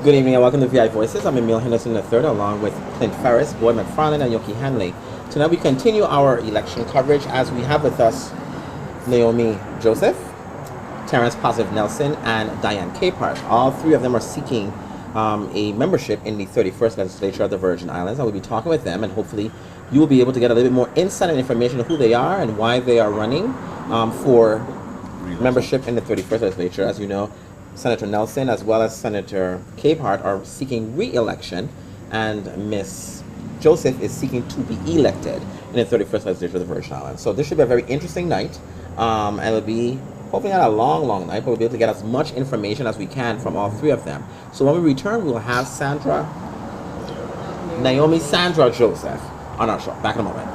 Good evening and welcome to VI Voices. I'm Emil Henderson III along with Clint Ferris, Boyd McFarland, and Yoki Hanley. Tonight we continue our election coverage as we have with us Naomi Joseph, Terrence Nelson, and Diane Capehart. All three of them are seeking a membership in the 31st Legislature of the Virgin Islands. I will be talking with them, and hopefully you will be able to get a little bit more insight and information of who they are and why they are running for membership in the 31st Legislature. As you know, Senator Nelson as well as Senator Capehart are seeking re-election, and Miss Joseph is seeking to be elected in the 31st Legislature of the Virgin Islands. So this should be a very interesting night, and it'll be hopefully not a long night, but we'll be able to get as much information as we can from all three of them. So when we return, we'll have Naomi Sandra Joseph on our show. Back in a moment.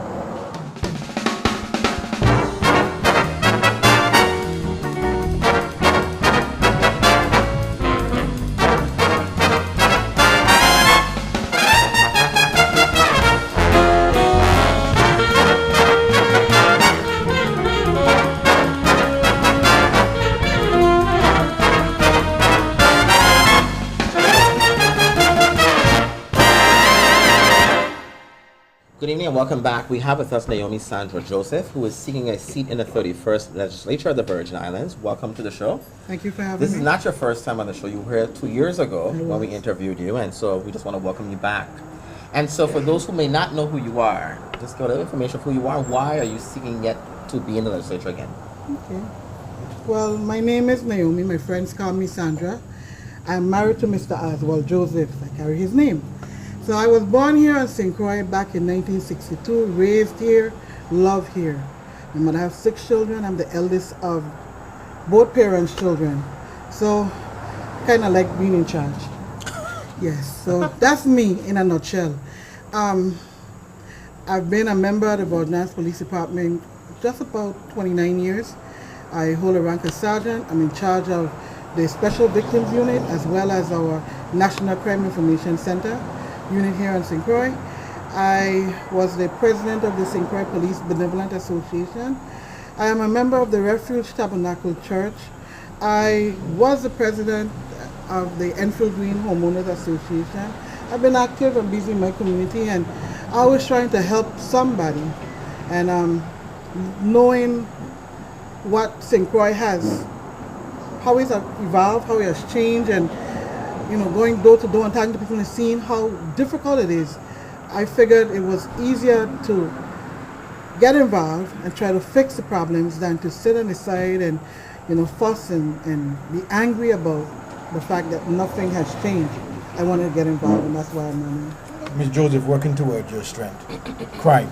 Good evening and welcome back. We have with us Naomi Sandra Joseph, who is seeking a seat in the 31st Legislature of the Virgin Islands. Welcome to the show. Thank you for having me. This is not your first time on the show. You were here 2 years ago when we interviewed you, and so we just want to welcome you back. And so for those who may not know who you are, just give a little information of who you are. Why are you seeking yet to be in the legislature again? Okay. Well, my name is Naomi. My friends call me Sandra. I'm married to Mr. Oswald Joseph. I carry his name. So I was born here in St. Croix back in 1962, raised here, love here. My mother has 6 children. I'm the eldest of both parents' children. So kind of like being in charge. Yes, so that's me in a nutshell. I've been a member of the Virgin Islands Police Department just about 29 years. I hold a rank as sergeant. I'm in charge of the Special Victims Unit as well as our National Crime Information Center unit here in St. Croix. I was the president of the St. Croix Police Benevolent Association. I am a member of the Refuge Tabernacle Church. I was the president of the Enfield Green Homeowners Association. I've been active and busy in my community and always trying to help somebody. And knowing what St. Croix has, how it's evolved, how it has changed, and going door to door and talking to people and seeing how difficult it is, I figured it was easier to get involved and try to fix the problems than to sit on the side and, fuss and be angry about the fact that nothing has changed. I wanted to get involved, and that's why I'm running. Ms. Joseph, working towards your strength. Crime.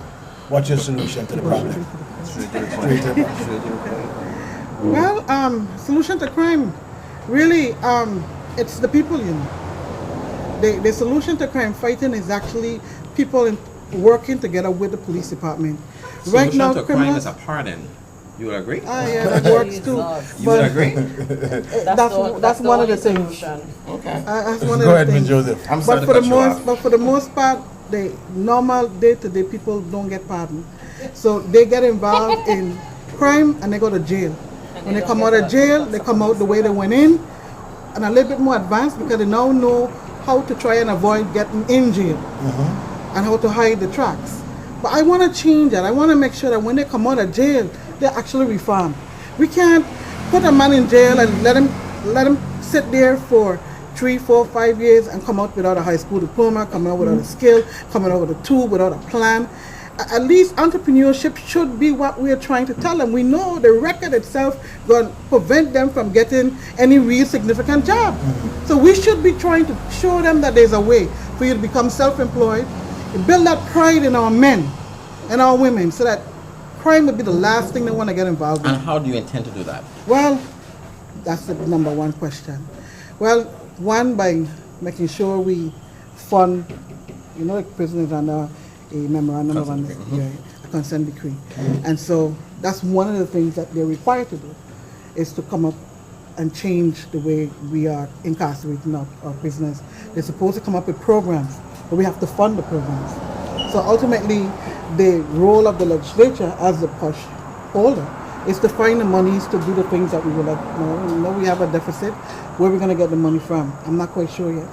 What's your solution to the problem? Well, solution to crime, really, it's the people, The solution to crime fighting is actually people working together with the police department. Right now, to crime is a pardon. You would agree? Yeah, that works too. You would agree? That's one of the things. Okay. That's one Go of ahead, the Ms. things. Joseph. I'm sorry to cut you off. But for the most part, the normal day-to-day people don't get pardoned. So they get involved in crime and they go to jail. When they come out of jail, they come out the way they went in, and a little bit more advanced because they now know how to try and avoid getting in jail and how to hide the tracks. But I want to change that. I want to make sure that when they come out of jail, they're actually reformed. We can't put a man in jail and let him sit there for 3, 4, 5 years and come out without a high school diploma, come out without a skill, coming out with a tool, without a plan. At least entrepreneurship should be what we are trying to tell them. We know the record itself going to prevent them from getting any real significant job. So we should be trying to show them that there's a way for you to become self-employed, build that pride in our men and our women so that crime would be the last thing they want to get involved in. And how do you intend to do that? Well, that's the number one question. Well, one, by making sure we fund, like prisoners under a memorandum of understanding, a consent decree. And so that's one of the things that they're required to do, is to come up and change the way we are incarcerating our prisoners. They're supposed to come up with programs, but we have to fund the programs. So ultimately, the role of the legislature as the push holder is to find the monies to do the things that we would like. We have a deficit. Where are we going to get the money from? I'm not quite sure yet.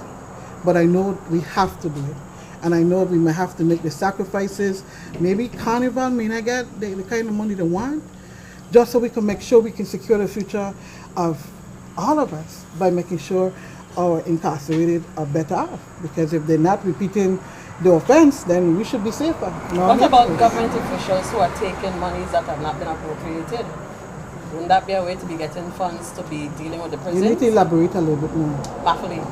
but I know we have to do it. And I know we may have to make the sacrifices. Maybe Carnival may not get the kind of money they want, just so we can make sure we can secure the future of all of us by making sure our incarcerated are better off. Because if they're not repeating the offense, then we should be safer. What about government officials who are taking monies that have not been appropriated? Wouldn't that be a way to be getting funds to be dealing with the prisons? You need to elaborate a little bit more. Baffling.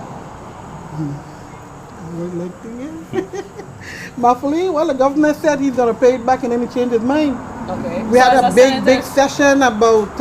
Muffly, well, the governor said he's going to pay it back and then he changed his mind. Okay. We had a big session about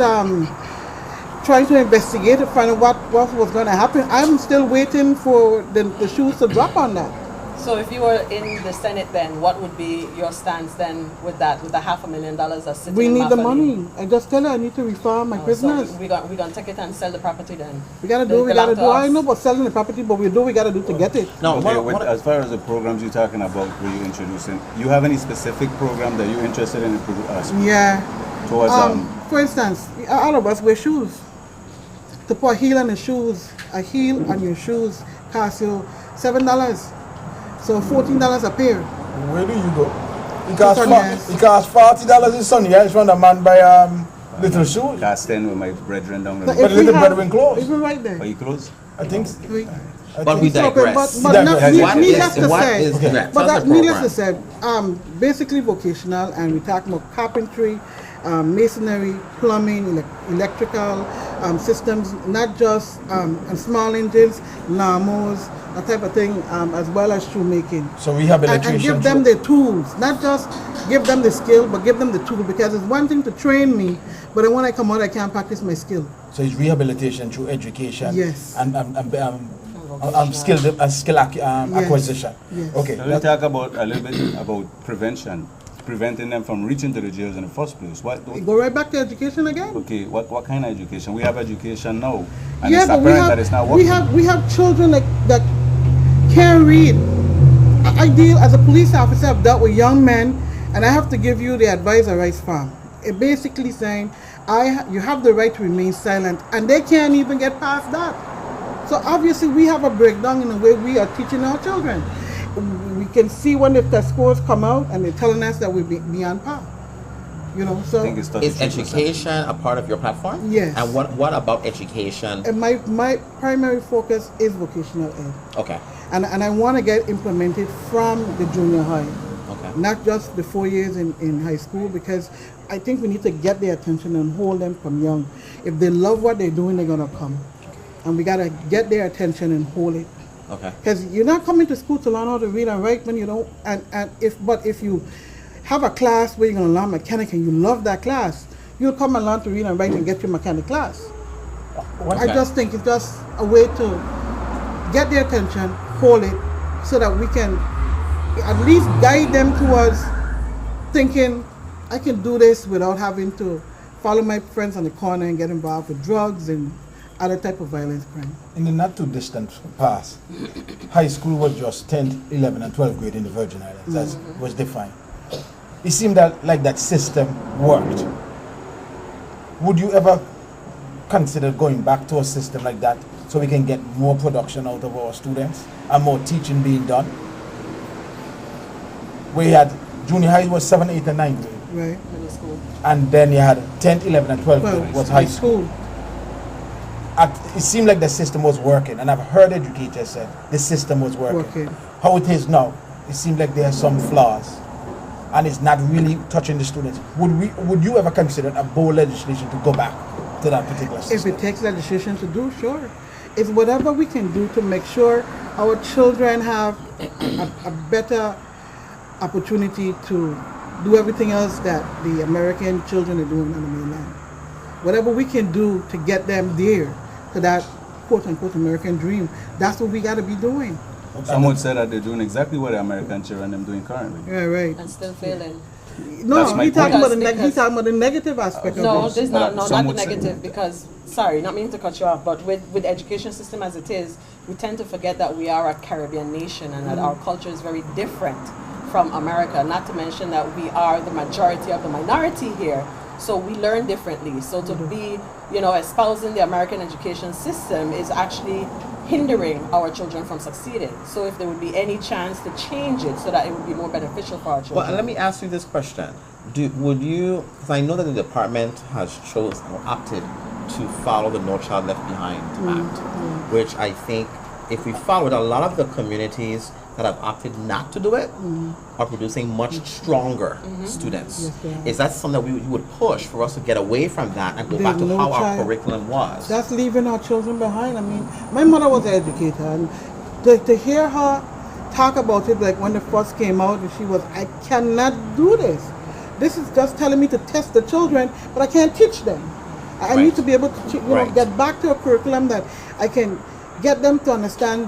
trying to investigate to find out what was going to happen. I'm still waiting for the shoes to drop on that. So if you were in the Senate then, what would be your stance then with that, with the $500,000 that's sitting We in need the Maffali? money. I just tell her I need to refund my prisoners. So we're going to take it and sell the property then? We got to do what we got to do. I know about selling the property, but we do what we got to do to get it. No, Okay, as far as the programs you're talking about, were you introducing, you have any specific program that you're interested in Yeah. towards For instance, all of us wear shoes. To put a heel on the shoes, a heel on your shoes costs you $7. So $14 a pair. Where do you go? It costs $40 in Sunny Hills from the man by little shoes. cast in with my brethren down So there? But if we little have- brethren clothes. Even right there. Are you close? I think. But we digress. But not, What needless to what say, is that? but Tell us that, the needless to program. say, basically vocational, and we talk about carpentry, masonry, plumbing, electrical systems, not just small engines, lawnmowers, that type of thing, as well as shoemaking. So rehabilitation. And give them the tools, not just give them the skill, but give them the tool, because it's one thing to train me, but then when I come out, I can't practice my skill. So it's rehabilitation through education. Yes. And skill acquisition. Yes. Okay. Let me talk about a little bit about preventing them from reaching to the jails in the first place. Go right back to education again. Okay, what kind of education? We have education now, and Yeah, it's but apparent that it's not working. we have children that can't read. I deal as a police officer. I've dealt with young men, and I have to give you the advisor rights form. It basically saying you have the right to remain silent, and they can't even get past that. So obviously we have a breakdown in the way we are teaching our children. We can see when the test scores come out and they're telling us that we're beyond par. You know, so I think it's Is 33%. education a part of your platform? Yes. And what about education? and my primary focus is vocational ed. Okay. And I want to get implemented from the junior high, Okay. not just the 4 years in high school, because I think we need to get their attention and hold them from young. If they love what they're doing, they're going to come. And we got to get their attention and hold it. Okay. Because you're not coming to school to learn how to read and write when you don't, but if you have a class where you're going to learn mechanic and you love that class, you'll come and learn to read and write and get your mechanic class. I just think it's just a way to get their attention, hold it, so that we can at least guide them towards thinking, I can do this without having to follow my friends on the corner and get involved with drugs and other type of violence crime. In the not too distant past, high school was just 10th, 11th, and 12th grade in the Virgin Islands. That was defined. It seemed that like that system worked. Would you ever consider going back to a system like that so we can get more production out of our students and more teaching being done? We had junior high was 7th, 8th, and 9th grade. Right? Middle school. And then you had 10th, 11th, and 12th Well, grade was high school. It seemed like the system was working, and I've heard educators say the system was working. How it is now, it seems like there are some flaws, and it's not really touching the students. Would you ever consider a bold legislation to go back to that particular system? If it takes legislation to do, sure. It's whatever we can do to make sure our children have a better opportunity to do everything else that the American children are doing on the mainland. Whatever we can do to get them there, to that quote-unquote American dream, that's what we got to be doing. Someone said that they're doing exactly what the American children are doing currently. Yeah, right. And still failing. No, That's my he's talking point. about he's talking about the negative aspect No, of it. this not the Some would say- negative, because, sorry, not meaning to cut you off, but with the education system as it is, we tend to forget that we are a Caribbean nation and that our culture is very different from America, not to mention that we are the majority of the minority here. So we learn differently. So to be, espousing the American education system is actually hindering our children from succeeding. So if there would be any chance to change it so that it would be more beneficial for our children. Well, let me ask you this question. Would you, because I know that the department has chosen or opted to follow the No Child Left Behind Act, which I think if we follow it, a lot of the communities that have opted not to do it are producing much stronger students. Yes, they are. Is that something that you would push for us to get away from that and go back to There's no how our child- curriculum was? That's leaving our children behind. I mean, my mother was an educator, and to hear her talk about it, like when it first came out, and she was, I cannot do this. This is just telling me to test the children, but I can't teach them. I need to be able to, Right. get back to a curriculum that I can get them to understand,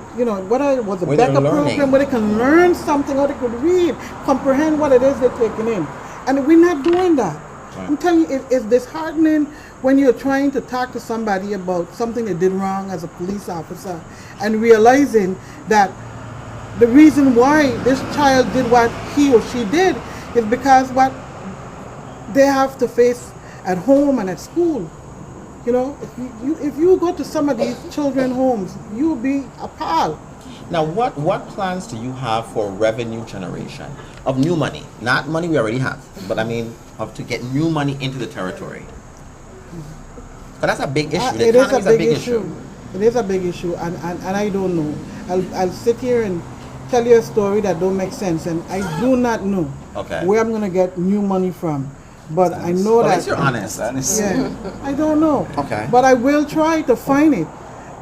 whether it was a Where they're better learning. program, where they can learn something, or they could read, comprehend what it is they're taking in. And we're not doing that. Right. I'm telling you, it's disheartening when you're trying to talk to somebody about something they did wrong as a police officer and realizing that the reason why this child did what he or she did is because what they have to face at home and at school. If you go to some of these children's homes, you'll be appalled. Now, what plans do you have for revenue generation of new money? Not money we already have, but I mean to get new money into the territory. But that's a big issue. The It is economy a big issue. It is a big issue, and I don't know. I'll sit here and tell you a story that don't make sense, and I do not know where I'm going to get new money from. But I know At that. least you're honest. Yeah, I don't know. Okay. But I will try to find it.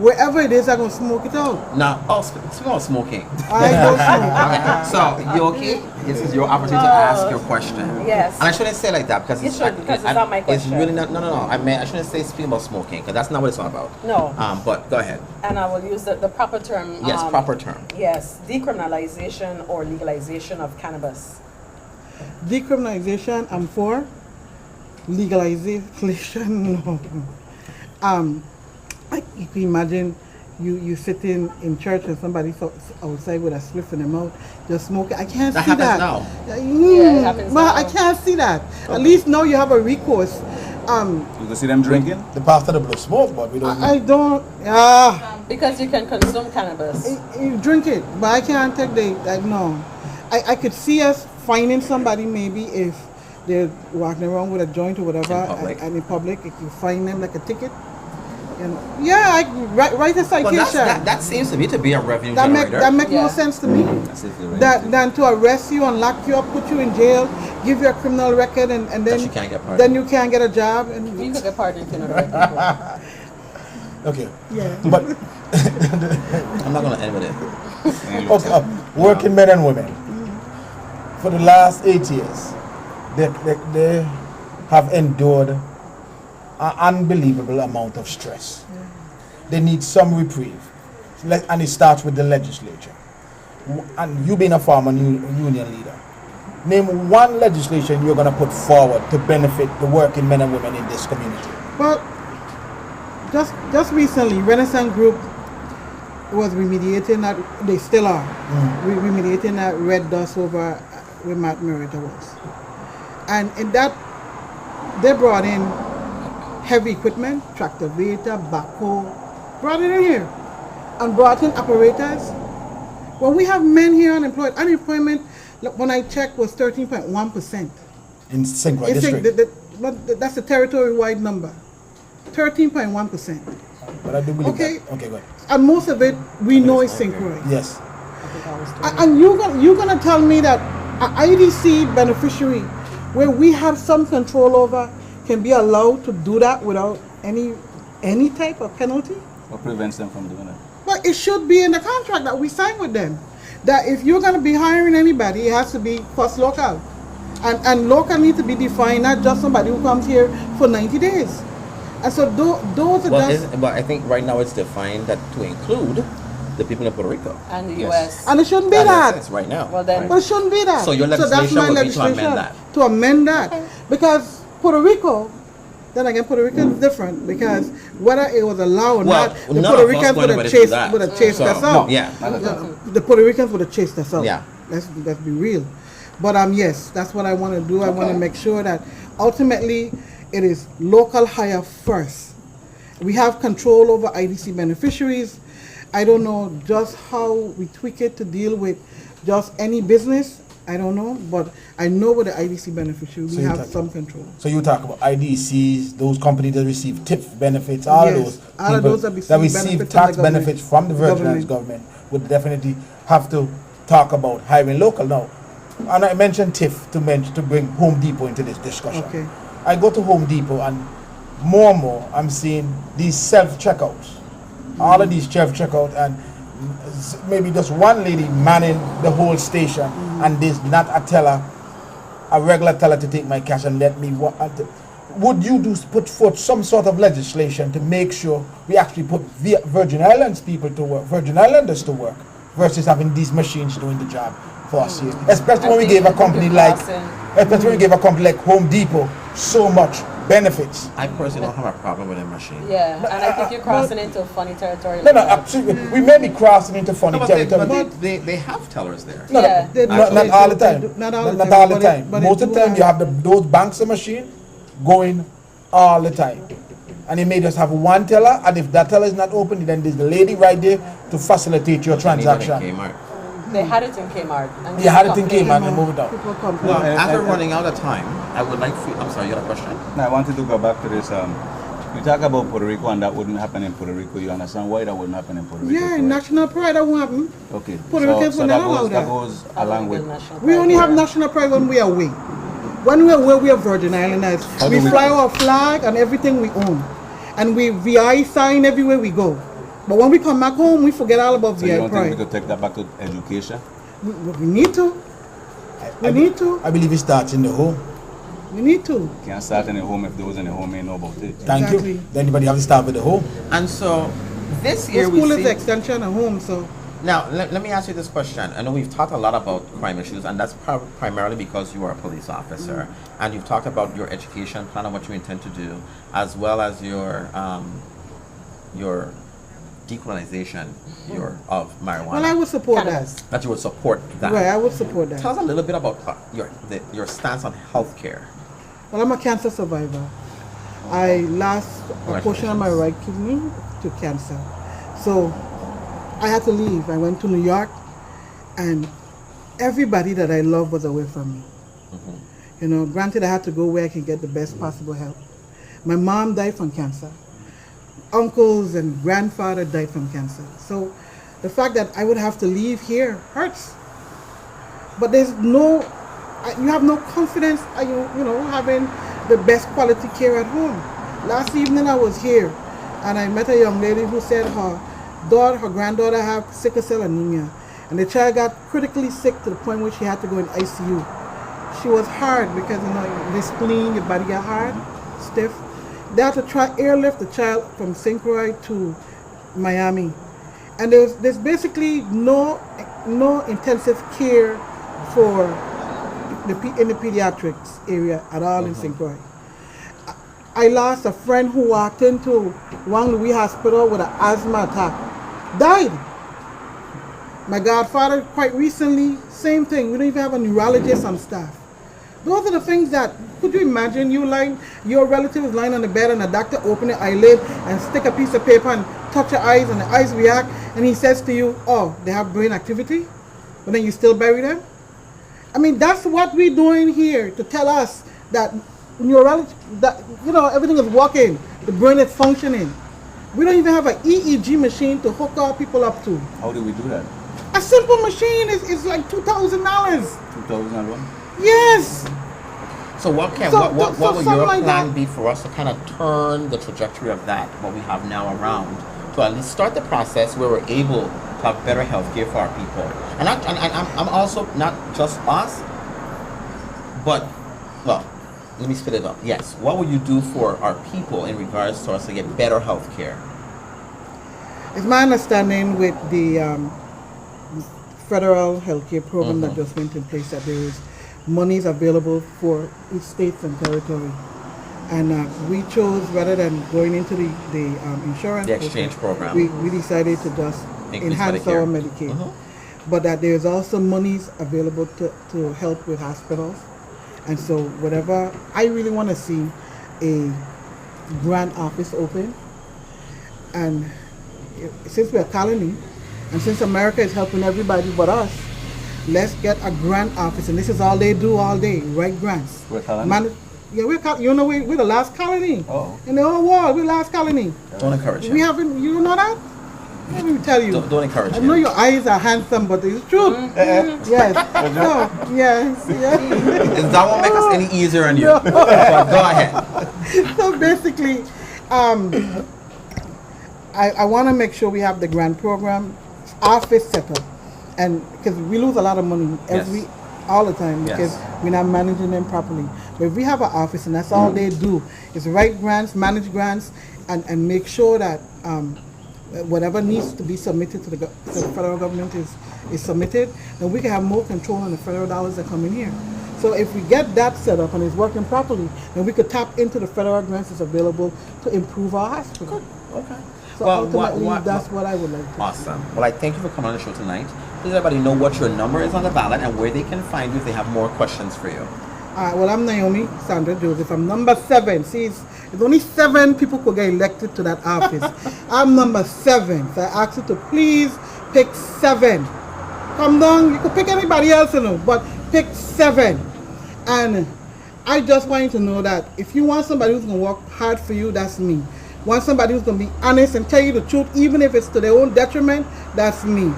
Wherever it is, I'm going to smoke it out. Now, speaking of smoking. I don't smoke. Okay, so Yoki, this is your opportunity to ask your question. Yes. And I shouldn't say it like that because You should, because it's not my question. It's really not. No. I shouldn't say speaking about smoking because that's not what it's all about. No. But go ahead. And I will use the proper term. Yes, proper term. Yes, decriminalization or legalization of cannabis. Decriminalization, I'm for. Legalization, no. You can imagine you sitting in church and somebody outside with a spliff in their mouth just smoking. I can't That see happens that. now. Yeah, it happens Well, now. I can't see that. At least now you have a recourse. You can see them drinking? The pastor the blow smoke, but we don't know. I don't. Because you can consume cannabis. You drink it, but I can't take no. I could see us finding somebody maybe if they're walking around with a joint or whatever, In public. and in public, if you find them like a ticket. Yeah, I write a citation. Well, that seems to me to be a revenue That generator. make no Yeah. sense to me. That's if you're Than to arrest you and lock you up, put you in jail, give you a criminal record, and then you can't get pardoned. then you can't get a job. And You could get pardoned if you know the right people. Okay. yeah, But I'm not going to end with it. okay, working men and women, for the last 8 years, they have endured an unbelievable amount of stress. They need some reprieve. And it starts with the legislature. And you being a farmer union leader, name one legislation you're going to put forward to benefit the working men and women in this community. but just recently, Renaissance Group was remediating that. They still are remediating that red dust over where Matt Merita was, and in that they brought in heavy equipment, tractor beta, backhoe, brought it in here, and brought in operators. Well, we have men here unemployed. Unemployment, when I checked, was 13.1%. In St. Croix District. But that's a territory-wide number. 13.1%. But I do believe Okay. that. Okay, go ahead. And most of it we know is St. Croix. Yes. And you're gonna tell me that an IDC beneficiary, where we have some control over, can be allowed to do that without any type of penalty? What prevents them from doing it? Well, it should be in the contract that we sign with them. That if you're gonna be hiring anybody, it has to be first local. And local needs to be defined, not just somebody who comes here for 90 days. And so those are just... But I think right now it's defined that to include the people in Puerto Rico. And the Yes. US. And it shouldn't be That that. makes sense right now. Well, then- Right. But it shouldn't be that. So your that's legislation my would be to amend legislation, that. to amend that. Because Puerto Rico, then again, Puerto Rico is different. Because whether it was allowed or Well, not, the none Puerto of us Ricans went would over have to do chased, that. us So, out. yeah. The Puerto Ricans would have chased us out. Yeah. Let's be real. But yes, that's what I want to do. I want to make sure that ultimately it is local hire first. We have control over IDC beneficiaries. I don't know just how we tweak it to deal with just any business. I don't know, but I know with the IDC beneficiary, So we you have talk- some control. So you talk about IDCs, those companies that receive TIP benefits, all Yes, those all of people those that that receive receive benefits tax from the benefits from the Virgin Islands government. government would definitely have to talk about hiring local now. And I mentioned TIF to bring Home Depot into this discussion. Okay. I go to Home Depot and more I'm seeing these self-checkouts. All of these self-checkouts and maybe just one lady manning the whole station and there's not a teller, a regular teller to take my cash and let me would you put forth some sort of legislation to make sure we actually put Virgin Islands people to work, Virgin Islanders to work, versus having these machines doing the job for us here? Especially when we gave a company like Home Depot so much benefits. I personally don't have a problem with a machine. Yeah, and I think you're crossing into funny territory. No, like that. absolutely. We may be crossing into funny No, territory. but they have tellers there. No, Yeah. not all the time. Not all the Not time, all the but time. but Most of the time, you have those banks of machine going all the time. And you may just have one teller, and if that teller is not open, then there's the lady right there to facilitate your transaction. They had it in Kmart. And You had it in complained. Kmart and move it out. People complain. Well, and- as we're and- running out of time, I would like to. I'm sorry, you had a question? No, I wanted to go back to this. You talk about Puerto Rico and that wouldn't happen in Puerto Rico. You understand why that wouldn't happen in Puerto Rico? Yeah, correct? national pride, that won't happen. Okay. Puerto Ricans will that not allow goes, that. goes I along love with. the national We pride only have here. national pride when we are away. When we are away, we are Virgin Islanders. How We do we- fly our flag and everything we own. And we VI sign everywhere we go. But when we come back home, we forget all about So you VI don't think we pride. could take that back to education? We need to. We need to. I believe it starts in the home. We need to. Can't start in the home if those in the home ain't know about it. Thank Exactly. you. Then anybody have to start with the home. And so this The year we school is see. the extension of home, so Now, let me ask you this question. I know we've talked a lot about crime issues, and that's primarily because you are a police officer, and you've talked about your education plan and what you intend to do, as well as your decriminalization of marijuana. well, I would support Cannabis. That you would support that. that. Right, I would support Tell that. us a little bit about your stance on healthcare. Well, I'm a cancer survivor. I lost a portion of my right kidney to cancer. So I had to leave. I went to New York, and everybody that I love was away from me. You know, granted, I had to go where I can get the best possible help. My mom died from cancer. Uncles and grandfather died from cancer. So the fact that I would have to leave here hurts. But there's no, you have no confidence, you know, having the best quality care at home. Last evening I was here, and I met a young lady who said her granddaughter had sickle cell anemia, and the child got critically sick to the point where she had to go in ICU. She was hard because, you know, the spleen, your body got hard, stiff. They had to try airlift the child from St. Croix to Miami, and there's basically no intensive care for in the pediatrics area at all in St. Croix. I lost a friend who walked into Juan Louis Hospital with an asthma attack, died. My godfather quite recently, same thing. We don't even have a neurologist on staff. Those are the things that, could you imagine your relative is lying on the bed and the doctor open the eyelid and stick a piece of paper and touch your eyes and the eyes react, and he says to you, oh, they have brain activity, but then you still bury them? I mean, that's what we're doing here to tell us that that, you know, everything is working, the brain is functioning. We don't even have an EEG machine to hook our people up to. How do we do that? A simple machine is like $2,000. 2001? Yes. So what would something your like plan that. be for us to kind of turn the trajectory of that, what we have now around, to at least start the process where we're able to have better health care for our people? And I'm also not just us, but, well, let me split it up. Yes, what will you do for our people in regards to us to get better health care? It's my understanding with the federal healthcare program that just went in place that there is monies available for each states and territory. And we chose, rather than going into the insurance The exchange program. we decided to just Increase enhance Medicare. our Medicaid. But that there's also monies available to help with hospitals. And so whatever, I really want to see a grant office open And since we're a colony, and since America is helping everybody but us, let's get a grant office, and this is all they do all day, write grants. We're colony? We're the last colony Oh. in the whole world. We're the last colony. Don't encourage We him. haven't. You know that? Let me tell you. Don't encourage I him. know your eyes are handsome, but it's true. Yes. So, yes. Is that won't make us any easier on you? But go ahead. So basically, I want to make sure we have the grant program office set up, and because we lose a lot of money all the time because we're not managing them properly. But if we have an office and that's all they do is write grants, manage grants, and make sure that whatever needs to be submitted to the federal government is submitted, then we can have more control on the federal dollars that come in here. So if we get that set up and it's working properly, then we could tap into the federal grants that's available to improve our hospital. Okay. So ultimately, that's what I would like to Awesome. Well, I thank you for coming on the show tonight. Please let everybody know what your number is on the ballot and where they can find you if they have more questions for you. Well, I'm Naomi Sandra Joseph. I'm number 7. See, it's only 7 people could get elected to that office. I'm number 7. So I ask you to please pick 7. Come down. You could pick anybody else, but pick 7. And I just want you to know that if you want somebody who's going to work hard for you, that's me. Want somebody who's going to be honest and tell you the truth, even if it's to their own detriment, that's me.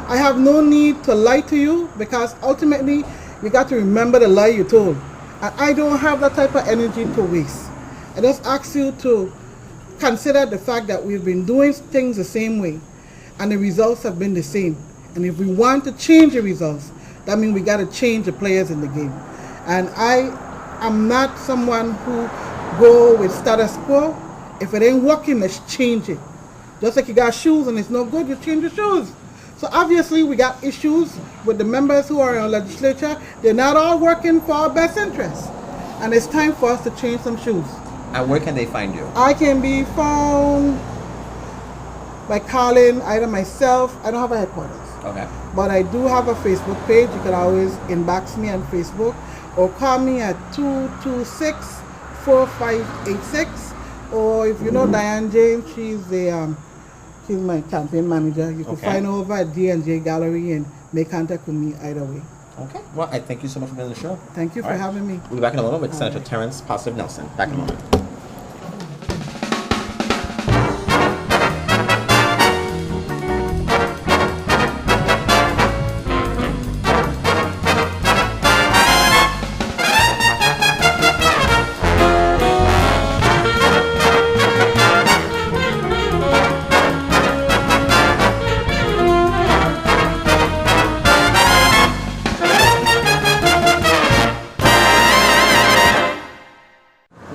I have no need to lie to you because ultimately you got to remember the lie you told. And I don't have that type of energy to waste. I just ask you to consider the fact that we've been doing things the same way and the results have been the same. And if we want to change the results, that means we got to change the players in the game. And I am not someone who go with status quo. If it ain't working, let's change it. Just like you got shoes and it's no good, you change your shoes. So obviously we got issues with the members who are in our legislature. They're not all working for our best interests. And it's time for us to change some shoes. And where can they find you? I can be found by calling either myself. I don't have a headquarters. Okay. But I do have a Facebook page. You can always inbox me on Facebook or call me at 226-4586. Or if you know Diane James, she's my campaign manager. You can find her over at D&J Gallery and make contact with me either way. Okay. Well, I thank you so much for being on the show. Thank you for having me. We'll be back in a moment with Senator Terrence Positive Nelson. Back in a moment.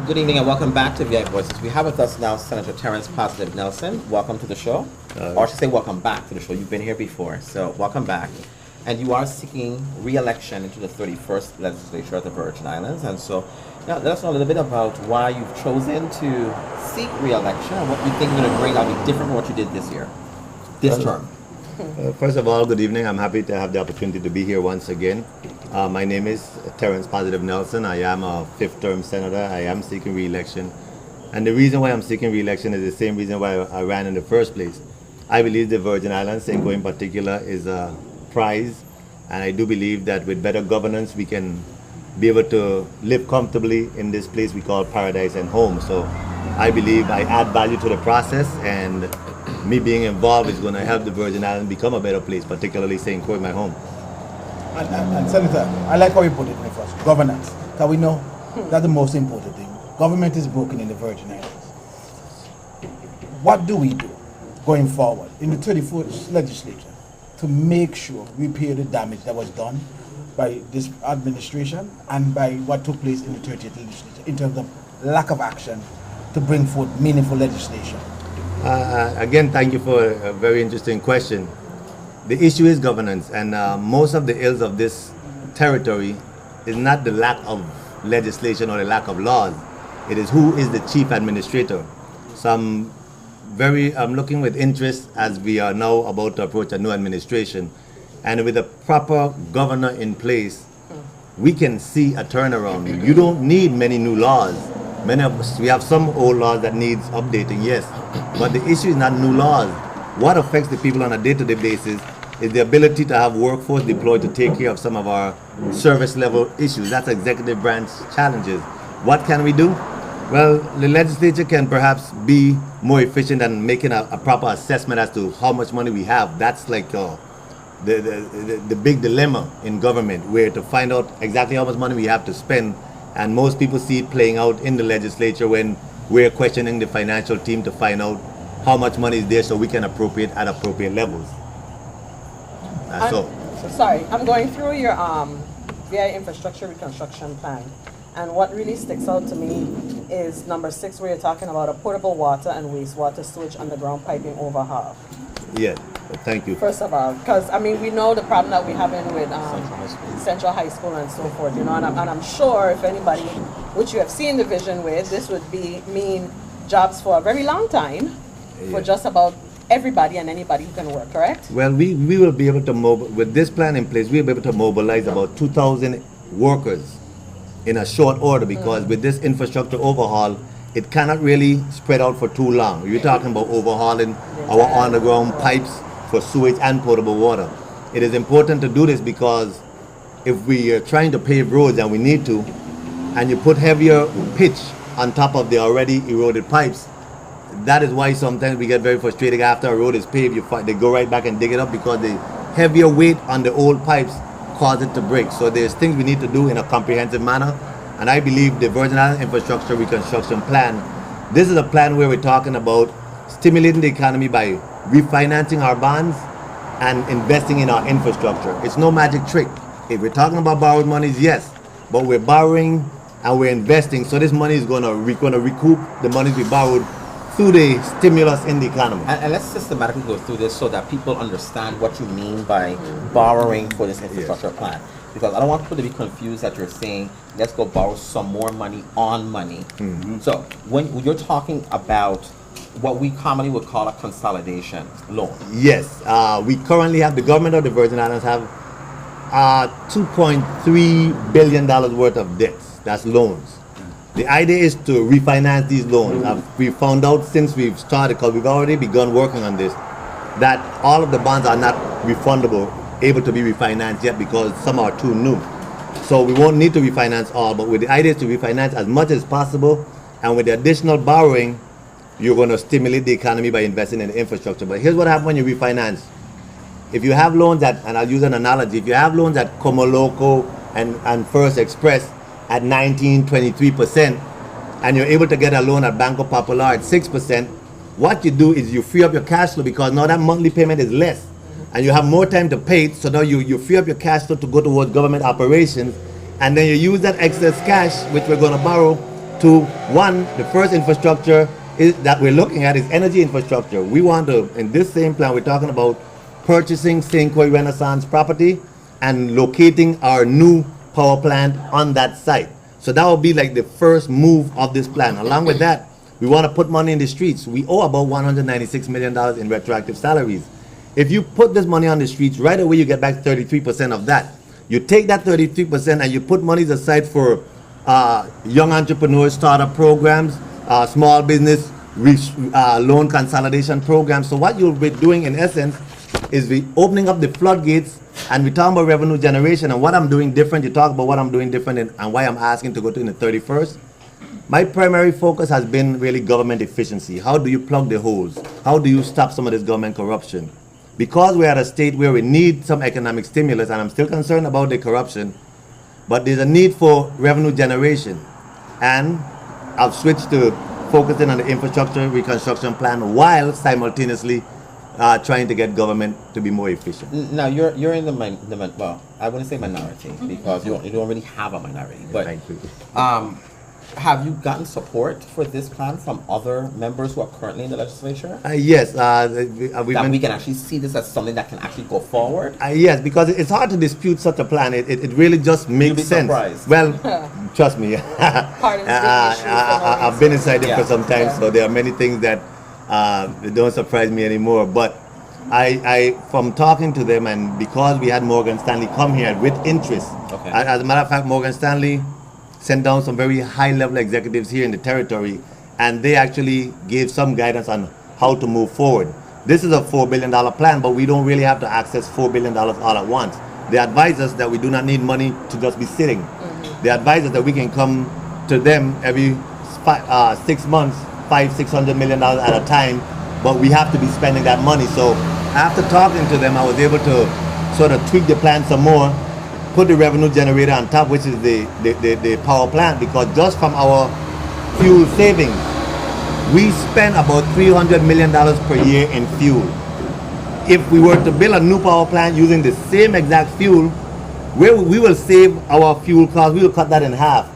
Good evening and welcome back to VI Voices. We have with us now Senator Terrence Positive Nelson. Welcome to the show. Or I should say welcome back to the show. You've been here before, so welcome back. And you are seeking re-election into the 31st legislature of the Virgin Islands. And so now let us know a little bit about why you've chosen to seek re-election and what you think you're going to bring that will be different from what you did this year, this term. First of all, good evening. I'm happy to have the opportunity to be here once again. My name is Terrence Positive Nelson. I am a 5th term senator. I am seeking re-election. And the reason why I'm seeking re-election is the same reason why I ran in the first place. I believe the Virgin Islands, St. Croix in particular, is a prize. And I do believe that with better governance, we can be able to live comfortably in this place we call paradise and home. So I believe I add value to the process, and me being involved is going to help the Virgin Islands become a better place, particularly St. Croix, my home. And Senator, I like how you put it in the first. Governance. Because we know that's the most important thing. Government is broken in the Virgin Islands. What do we do going forward in the 34th legislature to make sure we repair the damage that was done by this administration and by what took place in the 30th legislature in terms of lack of action to bring forth meaningful legislation? Again, thank you for a very interesting question. The issue is governance, and most of the ills of this territory is not the lack of legislation or the lack of laws. It is who is the chief administrator. So I'm looking with interest as we are now about to approach a new administration. And with a proper governor in place, we can see a turnaround. You don't need many new laws. Many of us, we have some old laws that needs updating, yes. But the issue is not new laws. What affects the people on a day-to-day basis is the ability to have workforce deployed to take care of some of our service level issues. That's executive branch challenges. What can we do? Well, the legislature can perhaps be more efficient in making a proper assessment as to how much money we have. That's like the big dilemma in government, where to find out exactly how much money we have to spend. And most people see it playing out in the legislature when we're questioning the financial team to find out how much money is there so we can appropriate at appropriate levels. That's all. Sorry, I'm going through your VI infrastructure reconstruction plan. And what really sticks out to me is number 6, where you're talking about a potable water and wastewater sewage underground piping overhaul. Yeah, thank you. First of all, because I mean, we know the problem that we're having with Central High School and so forth, you know, and I'm sure if anybody, which you have seen the vision with, this would mean jobs for a very long time for just about everybody and anybody who can work, correct? Well, we will be able to with this plan in place, we'll be able to mobilize about 2,000 workers in a short order, because with this infrastructure overhaul, it cannot really spread out for too long. You're talking about overhauling our underground pipes for sewage and potable water. It is important to do this because if we are trying to pave roads, and we need to, and you put heavier pitch on top of the already eroded pipes, that is why sometimes we get very frustrated after a road is paved. They go right back and dig it up, because the heavier weight on the old pipes cause it to break. So there's things we need to do in a comprehensive manner, and I believe the Virgin Islands Infrastructure Reconstruction Plan, this is a plan where we're talking about stimulating the economy by refinancing our bonds and investing in our infrastructure. It's no magic trick. If we're talking about borrowed monies, yes, but we're borrowing and we're investing, so this money is going to recoup the monies we borrowed through the stimulus in the economy. And let's systematically go through this so that people understand what you mean by borrowing for this infrastructure plan. Because I don't want people to be confused that you're saying, let's go borrow some more money on money. So when you're talking about what we commonly would call a consolidation loan. Yes, we currently have, the government of the Virgin Islands have $2.3 billion worth of debts. That's loans. The idea is to refinance these loans. We found out since we've started, because we've already begun working on this, that all of the bonds are not refundable, able to be refinanced yet, because some are too new. So we won't need to refinance all, but with the idea is to refinance as much as possible, and with the additional borrowing, you're going to stimulate the economy by investing in the infrastructure. But here's what happens when you refinance. If you have loans at, and I'll use an analogy, if you have loans at Comoloco and First Express at 19-23%, and you're able to get a loan at Banco Popular at 6%, what you do is you free up your cash flow, because now that monthly payment is less, and you have more time to pay it, so now you free up your cash flow to go towards government operations, and then you use that excess cash, which we're going to borrow, to the first infrastructure that we're looking at is energy infrastructure. We want to, in this same plan, we're talking about purchasing St. Croix Renaissance property and locating our new power plant on that site. So that will be like the first move of this plan. Along with that, we want to put money in the streets. We owe about $196 million in retroactive salaries. If you put this money on the streets, right away you get back 33% of that. You take that 33% and you put monies aside for young entrepreneurs, startup programs, small business loan consolidation programs. So what you'll be doing in essence is we opening up the floodgates, and we talk about revenue generation and what I'm doing different. You talk about what I'm doing different and why I'm asking to go to in the 31st. My primary focus has been really government efficiency. How do you plug the holes? How do you stop some of this government corruption? Because we're at a state where we need some economic stimulus, and I'm still concerned about the corruption, but there's a need for revenue generation. And I've switched to focusing on the infrastructure reconstruction plan while simultaneously trying to get government to be more efficient. Now you're in the well, I wouldn't say minority, because you don't really have a minority. But Thank you. Have you gotten support for this plan from other members who are currently in the legislature? Yes, We can actually see this as something that can actually go forward? yes, because it's hard to dispute such a plan. It really just makes You'll be sense. surprised. Well, trust me. Pardon, it's big issue for no I've been inside it Yeah. for some time, so there are many things that don't surprise me anymore. But I from talking to them, and because we had Morgan Stanley come here with interest, Okay. as a matter of fact, Morgan Stanley sent down some very high-level executives here in the territory, and they actually gave some guidance on how to move forward. This is a $4 billion plan, but we don't really have to access $4 billion all at once. They advise us that we do not need money to just be sitting. They advise us that we can come to them every 6 months, $500-600 million at a time, but we have to be spending that money. So after talking to them, I was able to sort of tweak the plan some more, put the revenue generator on top, which is the power plant, because just from our fuel savings, we spend about $300 million per year in fuel. If we were to build a new power plant using the same exact fuel, we will save our fuel cost, we will cut that in half.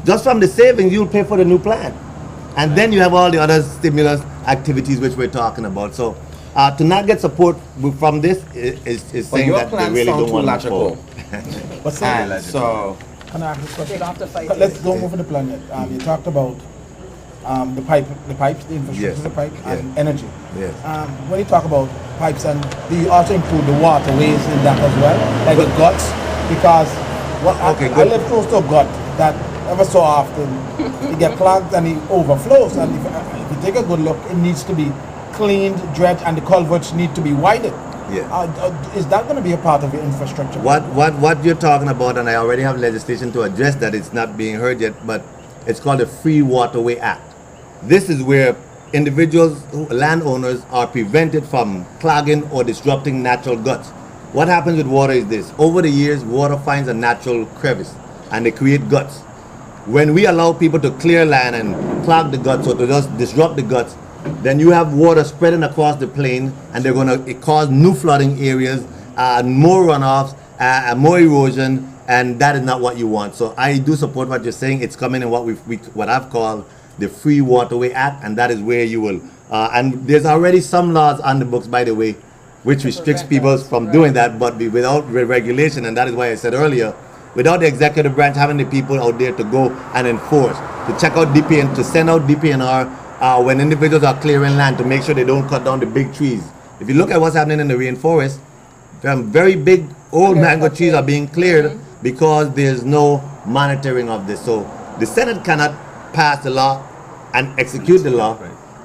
Just from the savings, you'll pay for the new plant. And then you have all the other stimulus activities which we're talking about. So to not get support from this is saying that they really don't want to move forward. What's that? So, Can I ask a question? They don't have to fight Let's it. don't move for the plan yet. You talked about the pipes, the infrastructure, Yes. the pipe, and Yes. energy. Yes. When you talk about pipes, and do you also include the waterways in that as well, like the guts? Because Okay, I good. live close to a gut that ever so often it get clogged and it overflows. And if you take a good look, it needs to be cleaned, dredged, and the culverts need to be widened. Yeah. Is that going to be a part of your infrastructure? What you're talking about, and I already have legislation to address that, it's not being heard yet, but it's called the Free Waterway Act. This is where individuals, landowners, are prevented from clogging or disrupting natural guts. What happens with water is this: over the years, water finds a natural crevice and they create guts. When we allow people to clear land and clog the guts or to just disrupt the guts, then you have water spreading across the plain, and they're going to cause new flooding areas, more runoffs, more erosion, and that is not what you want. So I do support what you're saying. It's coming in what I've called the Free Waterway Act, and that is where you will. And there's already some laws on the books, by the way, which restricts people from doing that, but without regulation, and that is why I said earlier, without the executive branch having the people out there to go and enforce, to check out DPN, to send out DPNR when individuals are clearing land to make sure they don't cut down the big trees. If you look at what's happening in the rainforest, very big old mango trees are being cleared because there's no monitoring of this. So the Senate cannot pass the law and execute the law,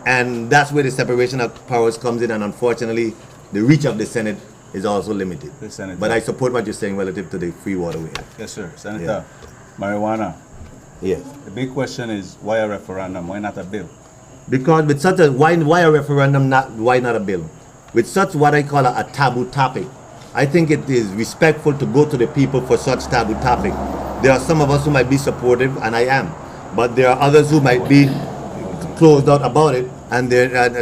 and that's where the separation of powers comes in, and unfortunately the reach of the Senate is also limited. The Senate, but I support what you're saying relative to the Free Waterway Act. Yes, sir. Senator, marijuana. Yes. The big question is, why a referendum? Why not a bill? Because with such a why a referendum, why not a bill? With such what I call a taboo topic, I think it is respectful to go to the people for such taboo topic. There are some of us who might be supportive, and I am, but there are others who might be closed out about it, and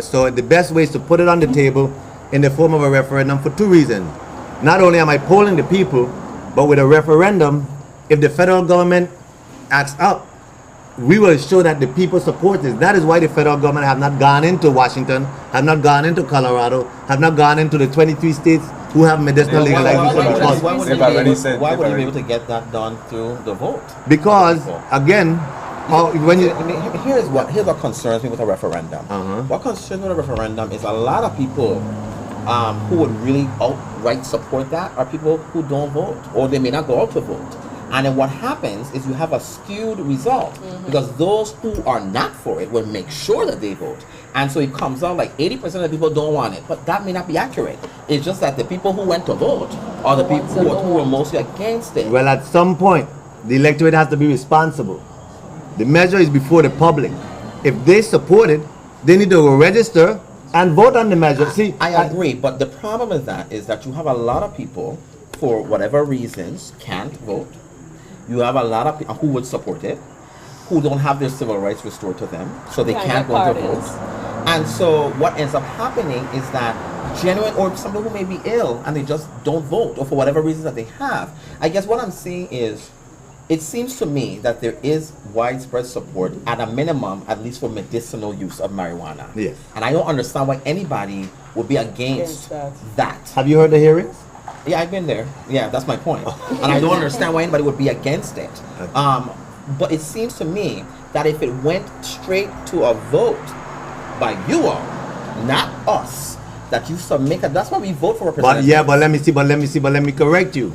so the best way is to put it on the table in the form of a referendum for two reasons. Not only am I polling the people, but with a referendum, if the federal government acts up, we will show that the people support this. That is why the federal government have not gone into Washington, have not gone into Colorado, have not gone into the 23 states who have medicinal legalization. Why would you be able to get that done through the vote? Because, again, here's what concerns me with a referendum. What concerns me with a referendum is a lot of people who would really outright support that are people who don't vote, or they may not go out to vote. And then what happens is you have a skewed result, because those who are not for it will make sure that they vote. And so it comes out like 80% of the people don't want it, but that may not be accurate. It's just that the people who went to vote are the people who were mostly against it. Well, at some point, the electorate has to be responsible. The measure is before the public. If they support it, they need to go register and vote on the measure. See, I agree, but the problem with that is that you have a lot of people, for whatever reasons, can't vote. You have a lot of people who would support it, who don't have their civil rights restored to them, so they can't go to vote. And so what ends up happening is that genuine, or somebody who may be ill and they just don't vote, or for whatever reasons that they have. I guess what I'm seeing is, it seems to me that there is widespread support, at a minimum, at least for medicinal use of marijuana. Yes. And I don't understand why anybody would be against that. Have you heard the hearings? Yeah, I've been there. Yeah, that's my point. And I don't understand why anybody would be against it. But it seems to me that if it went straight to a vote by you all, not us, that you submit, that's why we vote for representatives. But let me correct you.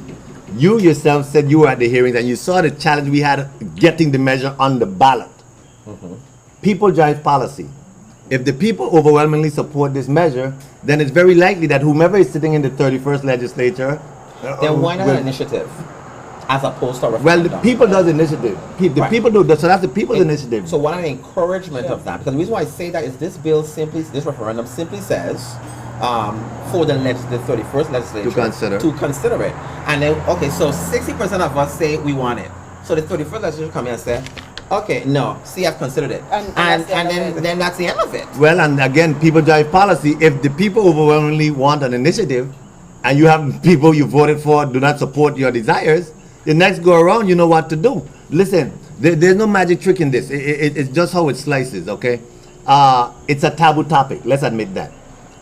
You yourself said you were at the hearings and you saw the challenge we had getting the measure on the ballot. People drive policy. If the people overwhelmingly support this measure, then it's very likely that whomever is sitting in the 31st legislature, Then why not will- an initiative as opposed to a well, referendum? the people does initiative. The Right. people do. So that's the people's initiative. So what an encouragement of that, because the reason why I say that is this referendum simply says for the 31st legislature To consider. consider it. And then, okay, so 60% of us say we want it. So the 31st legislature come here and say, okay, no, see, I've considered it. And And, that's the end of it. then that's the end of it. Well, and again, people drive policy. If the people overwhelmingly want an initiative, and you have people you voted for do not support your desires, the next go around, you know what to do. Listen, there's no magic trick in this. It's just how it slices, okay? It's a taboo topic, let's admit that.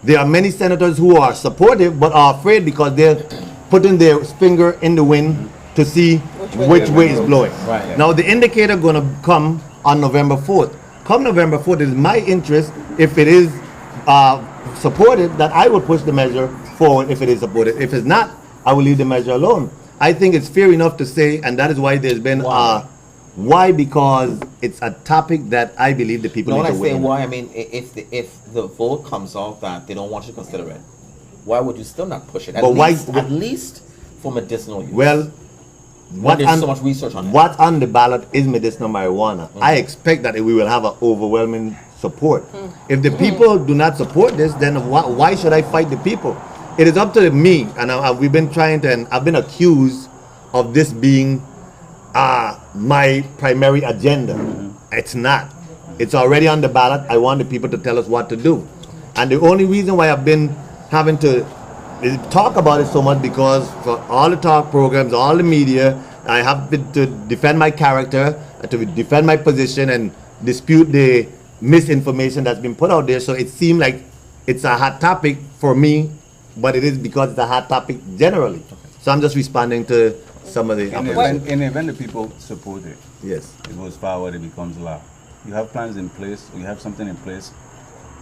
There are many senators who are supportive but are afraid because they're putting their finger in the wind to see which way it's blowing. Right. Now, the indicator going to come on November 4th. Come November 4th, it is my interest, if it is supported, that I will push the measure forward if it is supported. If it's not, I will leave the measure alone. I think it's fair enough to say, and that is why there's been why, because it's a topic that I believe the people You know need when to I say win. why, I mean if the vote comes out that they don't want you to consider it, why would you still not push it? But why- At least for medicinal use. Well, what there's on, so much research on it. what's on the ballot is medicinal marijuana. I expect that we will have an overwhelming support. If the people do not support this, then why should I fight the people? It is up to me, and we've been trying to, and I've been accused of this being my primary agenda. It's not. It's already on the ballot. I want the people to tell us what to do. And the only reason why I've been having to talk about it so much, because for all the talk programs, all the media, I have been to defend my character, to defend my position and dispute the misinformation that's been put out there. So it seemed like it's a hot topic for me, but it is because it's a hot topic generally. So I'm just responding to some of the In the event the people support it, yes. it goes forward, it becomes law. You have plans in place, you have something in place,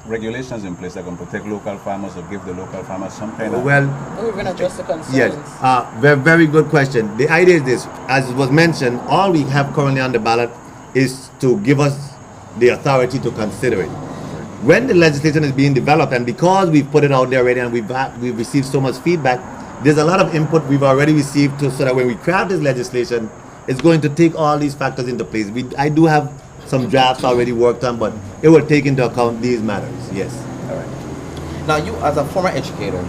regulations in place that can protect local farmers or give the local farmers some kind of... Well, We're going to address the concerns. yes, very good question. The idea is this: as was mentioned, all we have currently on the ballot is to give us the authority to consider it. When the legislation is being developed, and because we've put it out there already and we've received so much feedback, there's a lot of input we've already received so that when we craft this legislation, it's going to take all these factors into place. I do have some drafts already worked on, but it will take into account these matters. Yes. All right. Now, you as a former educator,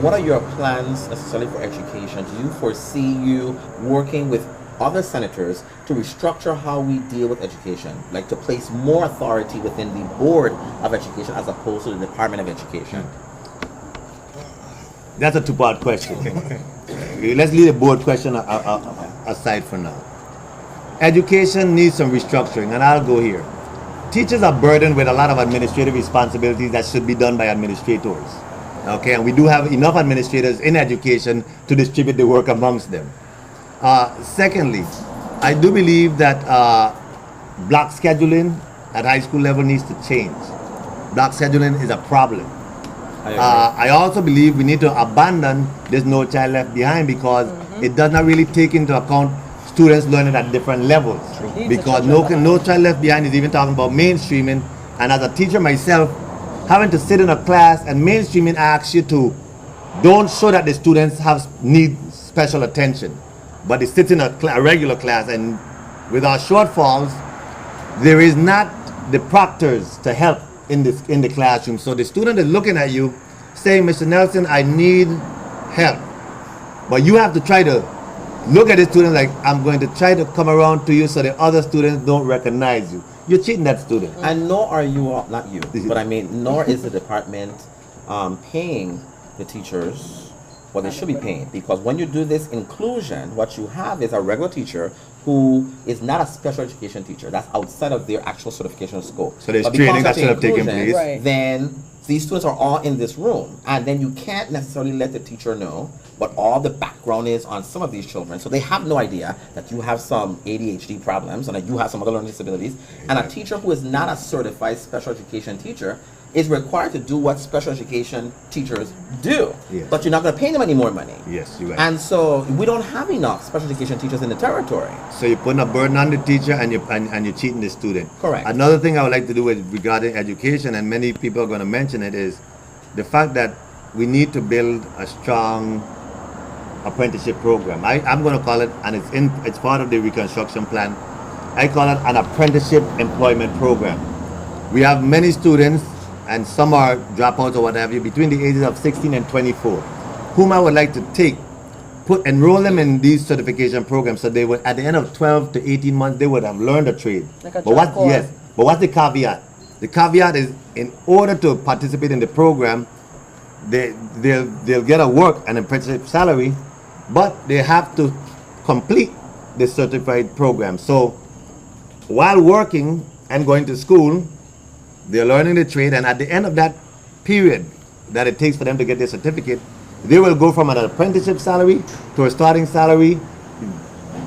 what are your plans necessarily for education? Do you foresee you working with other senators to restructure how we deal with education, like to place more authority within the Board of Education as opposed to the Department of Education? That's a two-part question. Let's leave the board question aside for now. Education needs some restructuring, and I'll go here. Teachers are burdened with a lot of administrative responsibilities that should be done by administrators. Okay, and we do have enough administrators in education to distribute the work amongst them. Secondly, I do believe that block scheduling at high school level needs to change. Block scheduling is a problem. I also believe we need to abandon this No Child Left Behind, because it does not really take into account students learning at different levels. Because no Child Left Behind is even talking about mainstreaming, and as a teacher myself, having to sit in a class and mainstreaming asks you to don't show that the students need special attention, but they sit in a regular class, and with our shortfalls, there is not the proctors to help in the classroom. So the student is looking at you saying, Mr. Nelson, I need help. But you have to try to look at the student like, I'm going to try to come around to you so the other students don't recognize you. You're cheating that student. And nor are you, not you, but I mean, nor is the department paying the teachers what they should be paying. Because when you do this inclusion, what you have is a regular teacher who is not a special education teacher. That's outside of their actual certification scope. So there's But because training that of the should have taken inclusion, place. Right. Then these students are all in this room, and then you can't necessarily let the teacher know what all the background is on some of these children. So they have no idea that you have some ADHD problems and that you have some other learning disabilities. And a teacher who is not a certified special education teacher is required to do what special education teachers do. Yes. But you're not going to pay them any more money. Yes, you're right. And so we don't have enough special education teachers in the territory. So you're putting a burden on the teacher and you're cheating the student. Correct. Another thing I would like to do with regarding education, and many people are going to mention it, is the fact that we need to build a strong apprenticeship program. I'm going to call it, and it's part of the reconstruction plan. I call it an apprenticeship employment program. We have many students, and some are dropouts or what have you, between the ages of 16 and 24, whom I would like to enroll them in these certification programs, so they would, at the end of 12 to 18 months, they would have learned a trade. Like a job corps. But what's the caveat? The caveat is, in order to participate in the program, they'll get a work and apprenticeship salary, but they have to complete the certified program. So while working and going to school, they're learning the trade, and at the end of that period that it takes for them to get their certificate, they will go from an apprenticeship salary to a starting salary,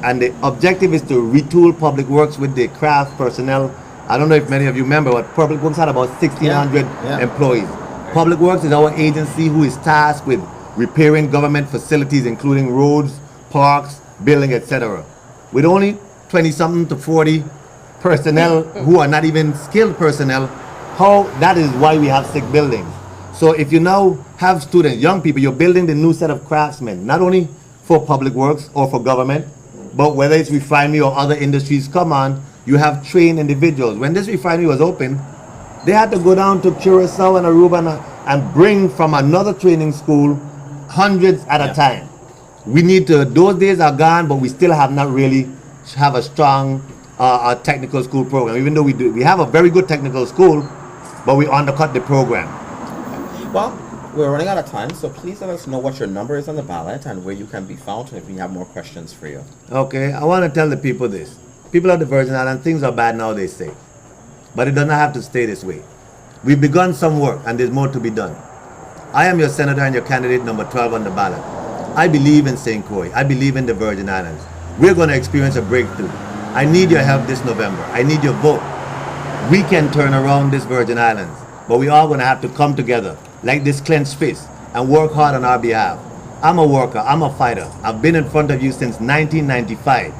and the objective is to retool public works with the craft personnel. I don't know if many of you remember, but public works had about 1,600 employees. Public works is our agency who is tasked with repairing government facilities, including roads, parks, building, etc. With only 20-something to 40 personnel who are not even skilled personnel, that is why we have sick buildings. So if you now have students, young people, you're building the new set of craftsmen, not only for public works or for government, but whether it's refinery or other industries come on, you have trained individuals. When this refinery was open, they had to go down to Curacao and Aruba and bring from another training school hundreds at a time. We need to, those days are gone, but we still have not really have a strong technical school program, even though we have a very good technical school, but we undercut the program. Well, we're running out of time, so please let us know what your number is on the ballot and where you can be found, and if we have more questions for you. Okay, I want to tell the people this. People of the Virgin Islands, things are bad now, they say. But it does not have to stay this way. We've begun some work, and there's more to be done. I am your senator and your candidate number 12 on the ballot. I believe in St. Croix. I believe in the Virgin Islands. We're going to experience a breakthrough. I need your help this November. I need your vote. We can turn around this Virgin Islands, but we are going to have to come together like this clenched fist and work hard on our behalf. I'm a worker. I'm a fighter. I've been in front of you since 1995.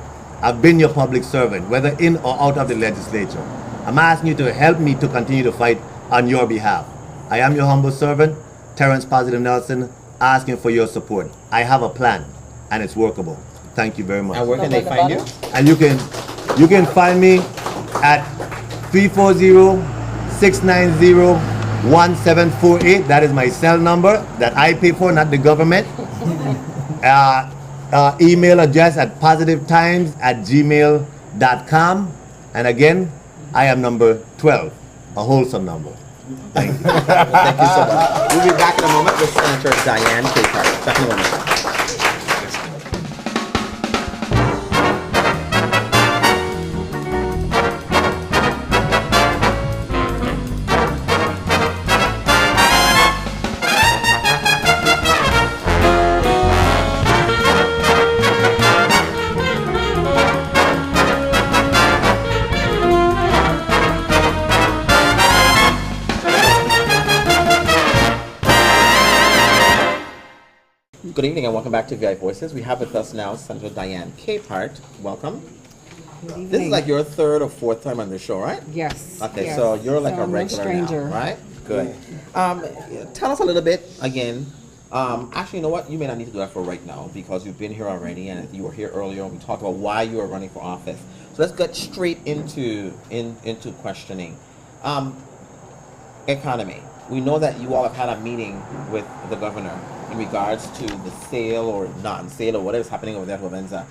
I've been your public servant, whether in or out of the legislature. I'm asking you to help me to continue to fight on your behalf. I am your humble servant, Terrence Positive Nelson, asking for your support. I have a plan, and it's workable. Thank you very much. And where can they find you? And you can find me at 340-690-1748. That is my cell number that I pay for, not the government. Email address at positivetimes@gmail.com. And again, I am number 12, a wholesome number. Thank you. Thank you so much. We'll be back in a moment with Senator Diane Capehart. Back in a moment. Good evening and welcome back to VI Voices. We have with us now Senator Diane Capehart. Welcome. Good evening. This is like your third or fourth time on the show, right? Yes. Okay, yes. so you're like So a I'm no regular stranger. now, right? Good. Tell us a little bit again. Actually, you know what? You may not need to do that for right now because you've been here already and you were here earlier and we talked about why you are running for office. So let's get straight into questioning. Economy. We know that you all have had a meeting with the governor in regards to the sale or not in sale or whatever is happening over there at Hovenza.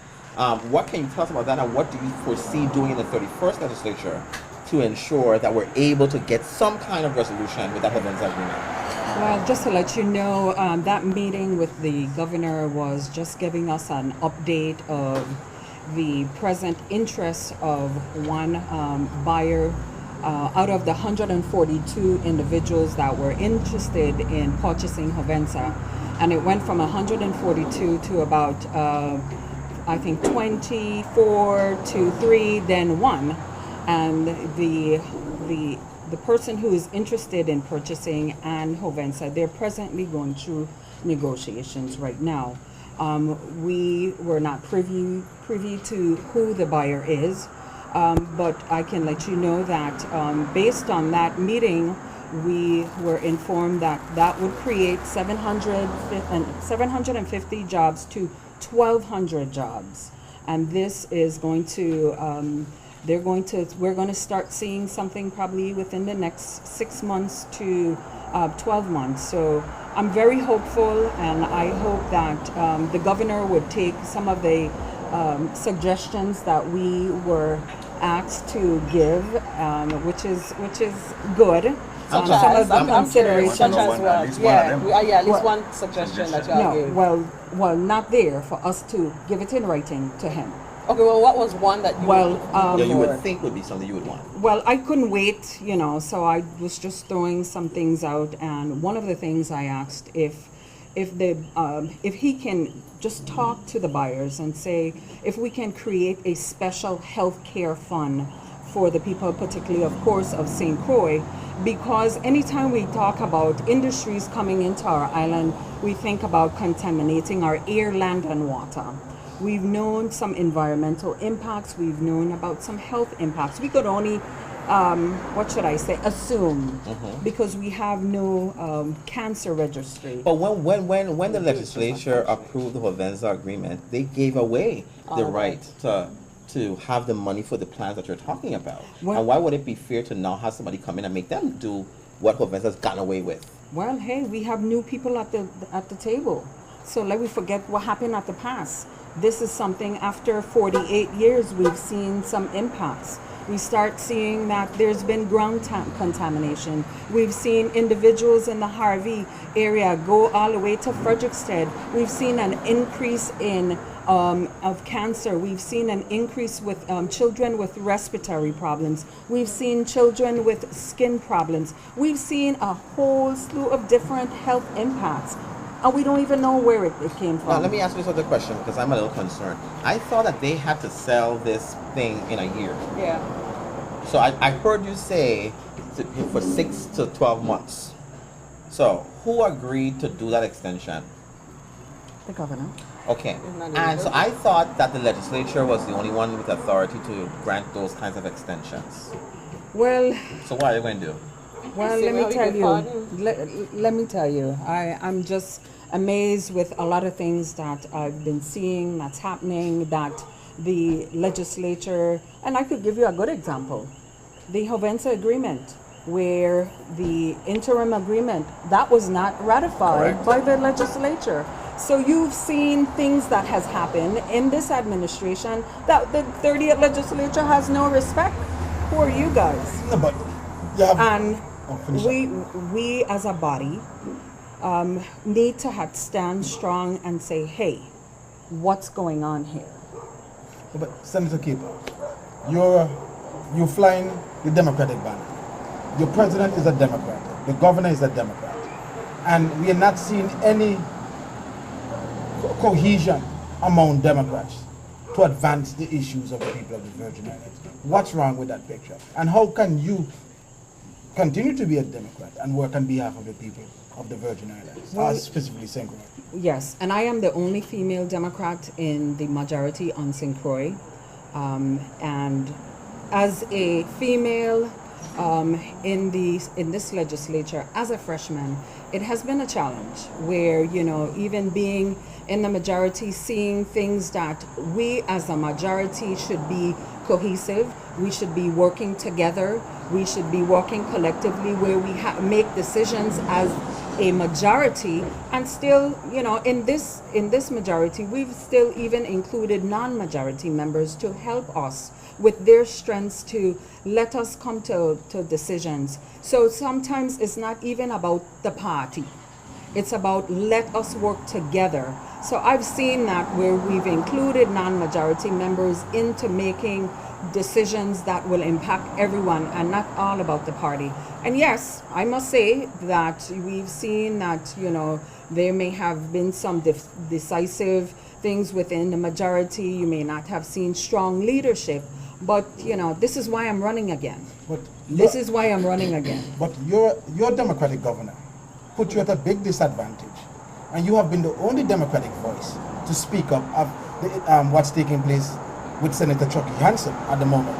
What can you tell us about that, and what do you foresee doing in the 31st legislature to ensure that we're able to get some kind of resolution with that Hovenza agreement? Well, just to let you know, that meeting with the governor was just giving us an update of the present interest of one buyer out of the 142 individuals that were interested in purchasing Hovenza. And it went from 142 to about, I think, 24 to 3, then 1. And the the person who is interested in purchasing and Hovensa, they're presently going through negotiations right now. We were not privy to who the buyer is, but I can let you know that based on that meeting, we were informed that that would create 750 jobs to 1,200 jobs, and this is going to we're going to start seeing something probably within the next 6 months to 12 months. So I'm very hopeful, and I hope that the governor would take some of the suggestions that we were asked to give, which is good. Such Some as, of the I'm curious, considerations. such as At what? least one of them. At least one suggestion that you all No, gave. well, not there for us to give it in writing to him. Okay, well, what was one that you Well, Yeah, you would forward? think would be something you would want. Well, I couldn't wait, so I was just throwing some things out, and one of the things I asked if he can just talk to the buyers and say if we can create a special health care fund for the people, particularly, of course, of St. Croix, because anytime we talk about industries coming into our island, we think about contaminating our air, land, and water. We've known some environmental impacts. We've known about some health impacts. We could only, assume, because we have no cancer registry. But when the legislature approved the Hovensa agreement, they gave away the right to have the money for the plans that you're talking about. Well- And why would it be fair to now have somebody come in and make them do what Hovensa's gotten away with? Well, hey, we have new people at the table. So let me forget what happened at the past. This is something after 48 years we've seen some impacts. We start seeing that there's been ground contamination. We've seen individuals in the Harvey area go all the way to Frederickstead. We've seen an increase in of cancer. We've seen an increase with children with respiratory problems. We've seen children with skin problems. We've seen a whole slew of different health impacts. And we don't even know where it came from. Now, let me ask you this other question because I'm a little concerned. I thought that they had to sell this thing in a year. Yeah. So I heard you say for 6 to 12 months. So who agreed to do that extension? The governor. Okay. Isn't that And so illegal? I thought that the legislature was the only one with authority to grant those kinds of extensions. Well, So what are you going to do? Well, See, let well, me you tell can you. pardon. Let me tell you. I'm just amazed with a lot of things that I've been seeing that's happening. That the legislature, and I could give you a good example, the Hovensa agreement, where the interim agreement that was not ratified Correct. by the legislature. So you've seen things that has happened in this administration that the 30th legislature has no respect. Who are you guys? No, but you have. And finish we as a body need to stand strong and say, hey, what's going on here? But Senator Capehart, you're flying the Democratic banner. Your president is a Democrat. The governor is a Democrat. And we are not seeing any cohesion among Democrats to advance the issues of the people of the Virgin Islands. What's wrong with that picture? And how can you continue to be a Democrat and work on behalf of the people of the Virgin Islands, specifically St. Croix? Yes, and I am the only female Democrat in the majority on St. Croix. And as a female in this legislature, as a freshman, it has been a challenge where, even being in the majority, seeing things that we as a majority should be cohesive, we should be working together, we should be working collectively where we make decisions as a majority, and still, in this majority, we've still even included non-majority members to help us with their strengths to let us come to decisions. So sometimes it's not even about the party. It's about let us work together. So I've seen that where we've included non-majority members into making decisions that will impact everyone and not all about the party. And yes, I must say that we've seen that, there may have been some decisive things within the majority. You may not have seen strong leadership, but, this is why I'm running again. But This is why I'm running again. But your Democratic governor put you at a big disadvantage, and you have been the only Democratic voice to speak up of what's taking place with Senator Chucky Hansen at the moment.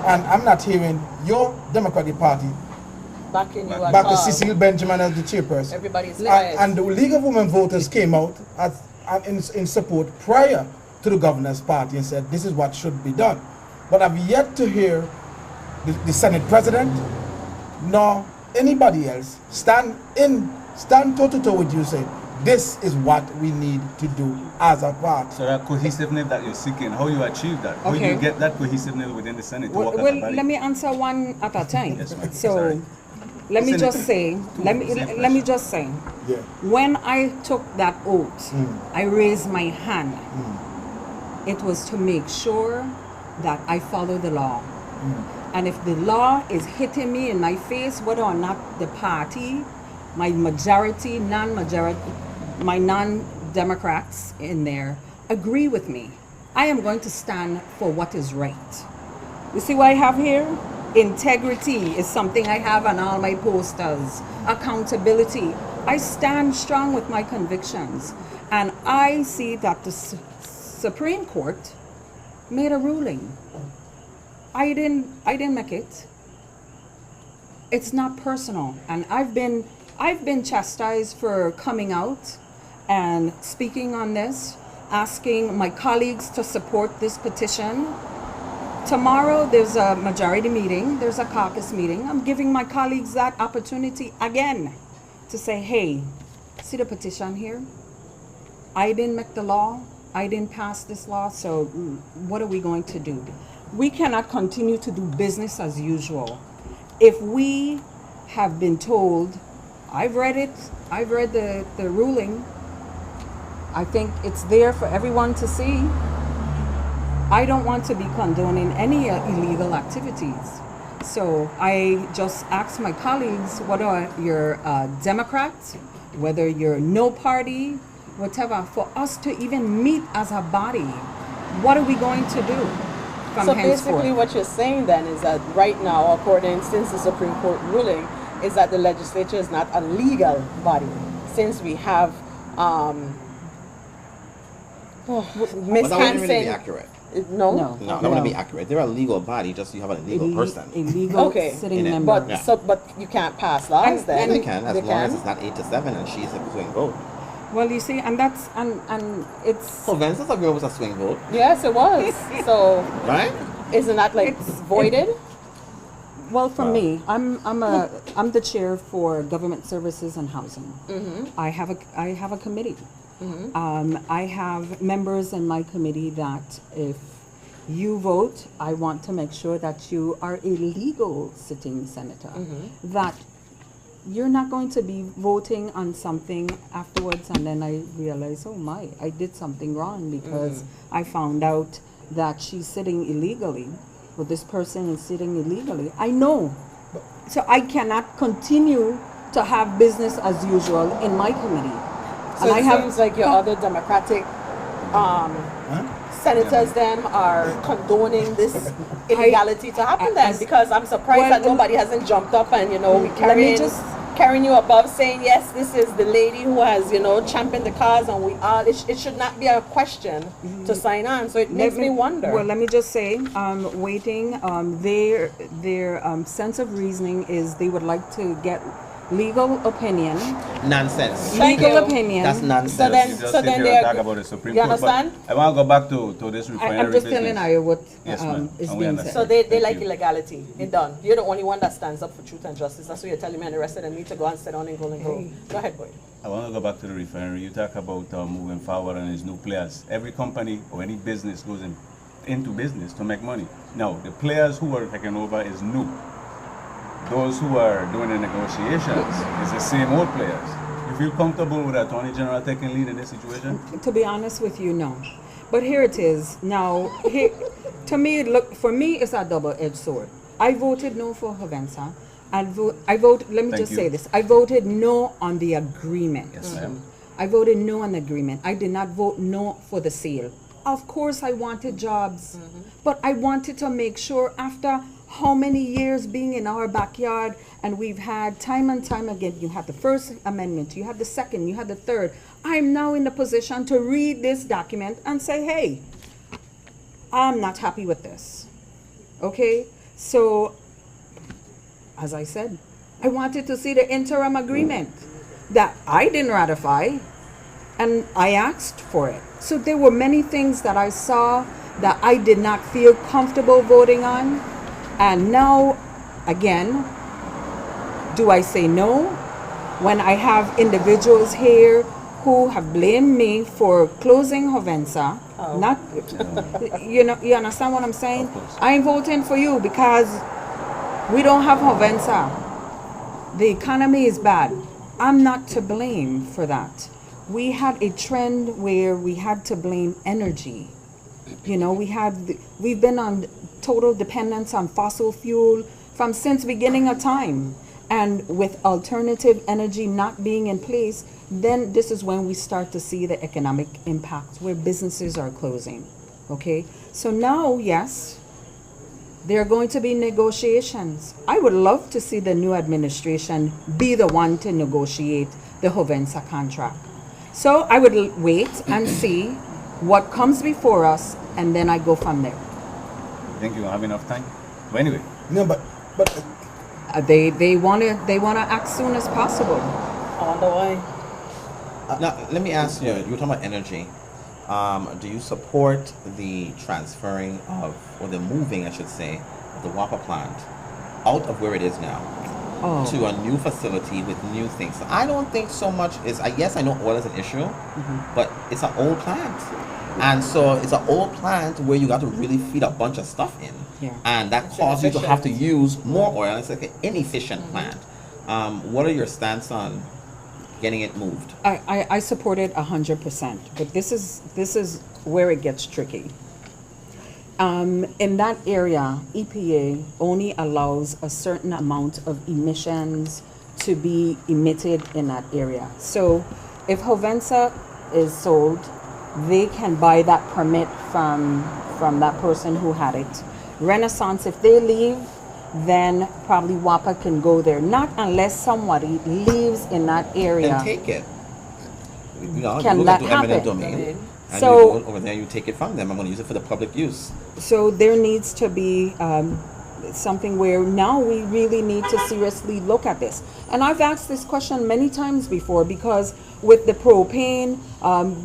And I'm not hearing your Democratic Party Backing you at back to all. Cecile Benjamin as the chairperson. Everybody's quiet. And the League of Women Voters came out in support prior to the governor's party and said this is what should be done. But I've yet to hear the Senate President nor anybody else stand toe to toe with you, say this is what we need to do as a party. So that cohesiveness that you're seeking, how you achieve that? How do Okay. you get that cohesiveness within the Senate to Well, work as a body? let me answer one at a time. Yes, ma'am. So, Sorry. let me Senator, just say, let me just say, Yeah. when I took that oath, I raised my hand. It was to make sure that I follow the law. And if the law is hitting me in my face, whether or not the party, my majority, my non-Democrats in there agree with me, I am going to stand for what is right. You see what I have here? Integrity is something I have on all my posters. Accountability. I stand strong with my convictions. And I see that the Supreme Court made a ruling. I didn't make it. It's not personal. And I've been chastised for coming out and speaking on this, asking my colleagues to support this petition. Tomorrow there's a majority meeting, there's a caucus meeting. I'm giving my colleagues that opportunity again to say, hey, see the petition here? I didn't make the law, I didn't pass this law, so what are we going to do? We cannot continue to do business as usual. If we have been told, I've read it, I've read the ruling, I think it's there for everyone to see. I don't want to be condoning any illegal activities. So I just ask my colleagues, whether you're Democrats, whether you're no party, whatever, for us to even meet as a body. What are we going to do from So henceforth? basically what you're saying then is that right now, according, since the Supreme Court ruling, is that the legislature is not a legal body. Since we have Miss But that wouldn't Hansen. really be accurate. No? No. No, that wouldn't be accurate. They're a legal body, just you have an illegal person. A legal Okay. sitting In it. member. But Yeah. but you can't pass laws And- then. And they can, as They long as can? it's not 8-7 and she's a swing vote. Well, you see, and that's and it's So Vince's agreement was a swing vote, Yes, it was. So right? isn't that like It's- voided? well for me. I'm the chair for government services and housing. I have a committee. I have members in my committee that if you vote, I want to make sure that you are a legal sitting senator. That you're not going to be voting on something afterwards and then I realize, oh my, I did something wrong because I found out that she's sitting illegally, or this person is sitting illegally. I know. So I cannot continue to have business as usual in my committee. So it seems like your other Democratic senators then are condoning this illegality to happen then, as- because I'm surprised well, that nobody hasn't jumped up and we let me just carrying you above, saying yes, this is the lady who has championed the cause, and we all it should not be a question to sign on. So it makes me wonder. Well, let me just say, waiting. Their sense of reasoning is they would like to get legal opinion. Nonsense. Thank Legal you. opinion. That's nonsense. So then- You just so sit then here they and talk agree- about the Supreme you Court, but understand? I want to go back to this refinery I'm just business. telling you what Yes, ma'am. is And we being understand. So said. they Thank like you. illegality. It's done. You're the only one that stands up for truth and justice. That's what you're telling me, and the rest of them need to go and sit down and go and go. Go ahead, boy. I want to go back to the refinery. You talk about moving forward and its new players. Every company or any business goes into business to make money. Now, the players who are taking over is new. Those who are doing the negotiations is the same old players. You feel comfortable with the Attorney General taking lead in this situation? To be honest with you, no. But here it is. Now, to me, for me, it's a double-edged sword. I voted no for Havensa. Let me Thank just you. say this. I voted no on the agreement. Yes, ma'am. I voted no on the agreement. I did not vote no for the sale. Of course, I wanted jobs, but I wanted to make sure after how many years being in our backyard, and we've had time and time again, you had the First Amendment, you had the second, you had the third. I'm now in the position to read this document and say, hey, I'm not happy with this. Okay? So, as I said, I wanted to see the interim agreement that I didn't ratify, and I asked for it. So there were many things that I saw that I did not feel comfortable voting on. And now, again, do I say no? When I have individuals here who have blamed me for closing Hovensa, not, you understand what I'm saying? I'm voting for you because we don't have Hovensa. The economy is bad. I'm not to blame for that. We had a trend where we had to blame energy. You know, we've been on total dependence on fossil fuel from since beginning of time. And with alternative energy not being in place, then this is when we start to see the economic impacts where businesses are closing. Okay? So now, yes, there are going to be negotiations. I would love to see the new administration be the one to negotiate the Hovensa contract. So I would wait and see what comes before us, and then I go from there. Think you have enough time? But anyway, No, but They wanna act soon as possible. On the way. Now, let me ask you, you were talking about energy. Do you support the transferring of, or the moving, I should say, of the WAPA plant out of where it is now to a new facility with new things? I don't think so much is, yes, I know oil is an issue, but it's an old plant. And so it's an old plant where you got to really feed a bunch of stuff in. Yeah. And that causes you to have to use more oil. It's like an inefficient plant. What are your stance on getting it moved? I support it 100%, but this is where it gets tricky. In that area, EPA only allows a certain amount of emissions to be emitted in that area. So if Hovensa is sold, they can buy that permit from that person who had it. Renaissance, if they leave, then probably WAPA can go there. Not unless somebody leaves in that area. Then take it. You know, Can you that look at eminent happen? domain, and So- you go over there, you take it from them. I'm going to use it for the public use. So there needs to be something where now we really need to seriously look at this. And I've asked this question many times before, because with the propane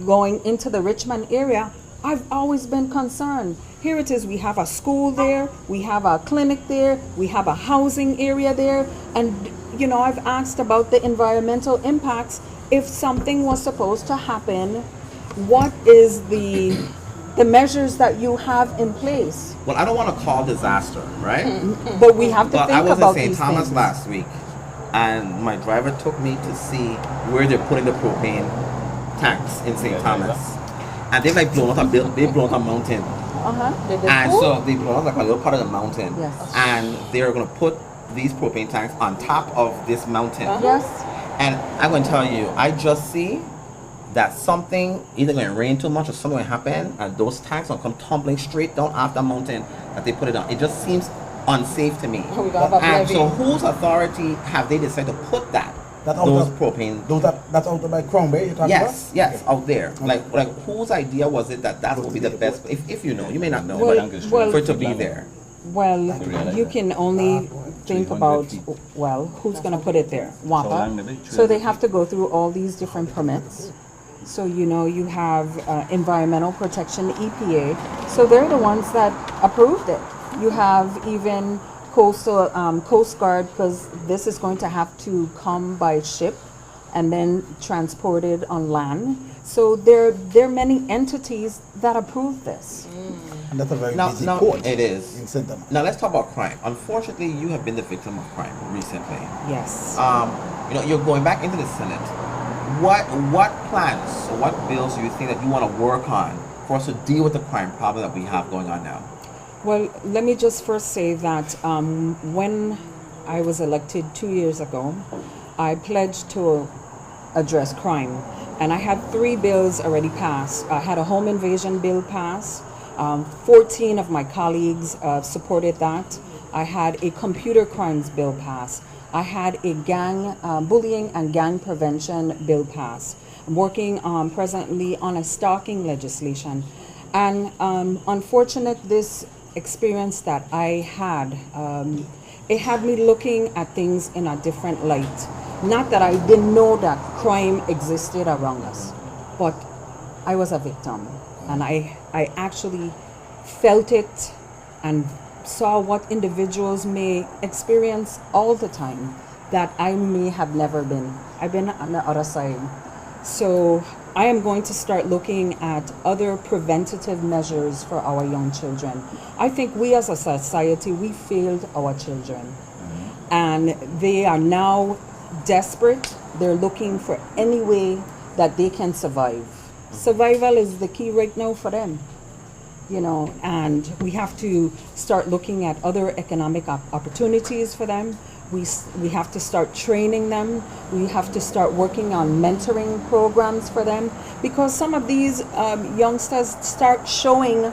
going into the Richmond area, I've always been concerned. Here it is, we have a school there, we have a clinic there, we have a housing area there, and you know, I've asked about the environmental impacts. If something was supposed to happen, what is the measures that you have in place? Well, I don't want to call disaster, right? But we have to Well, think I was about in St. these Thomas things. last week, and my driver took me to see where they're putting the propane tanks in St. Thomas. And they've like blown out a mountain. They did And cool. so they blown out like a little part of the mountain. Yes. And they're going to put these propane tanks on top of this mountain. Yes. And I'm going to tell you, I just see that something either going to rain too much or something going to happen, and those tanks will come tumbling straight down off the mountain that they put it on. It just seems unsafe to me. We got a And so, levy. whose authority have they decided to put that? That out Those of- propane. that's out by Crown Bay you're talking Yes, about? yes, out there. Like whose idea was it that would be the best? If you know, you may not know, Well, but well- for it to be there. Well, you can only think 300 about, feet. well, who's going to put it there? long WAPA. the bit, So they 300 have to go through all these different permits. So, you know, you have Environmental Protection, EPA. So they're the ones that approved it. You have even Coast Guard, because this is going to have to come by ship and then transported on land. So there are many entities that approve this. And that's a very Now, busy now port it is. in St. Thomas. Now let's talk about crime. Unfortunately, you have been the victim of crime recently. Yes. You know, you're going back into the Senate. What plans or what bills do you think that you want to work on for us to deal with the crime problem that we have going on now? Well, let me just first say that when I was elected 2 years ago, I pledged to address crime. And I had 3 bills already passed. I had a home invasion bill passed. 14 of my colleagues supported that. I had a computer crimes bill passed. I had a bullying and gang prevention bill passed. I'm working presently on a stalking legislation. And unfortunate, this experience that I had, it had me looking at things in a different light. Not that I didn't know that crime existed around us, but I was a victim. And I actually felt it and saw what individuals may experience all the time that I may have never been. I've been on the other side. So I am going to start looking at other preventative measures for our young children. I think we as a society, we failed our children. And they are now desperate. They're looking for any way that they can survive. Survival is the key right now for them. And we have to start looking at other economic opportunities for them. We have to start training them. We have to start working on mentoring programs for them, because some of these youngsters start showing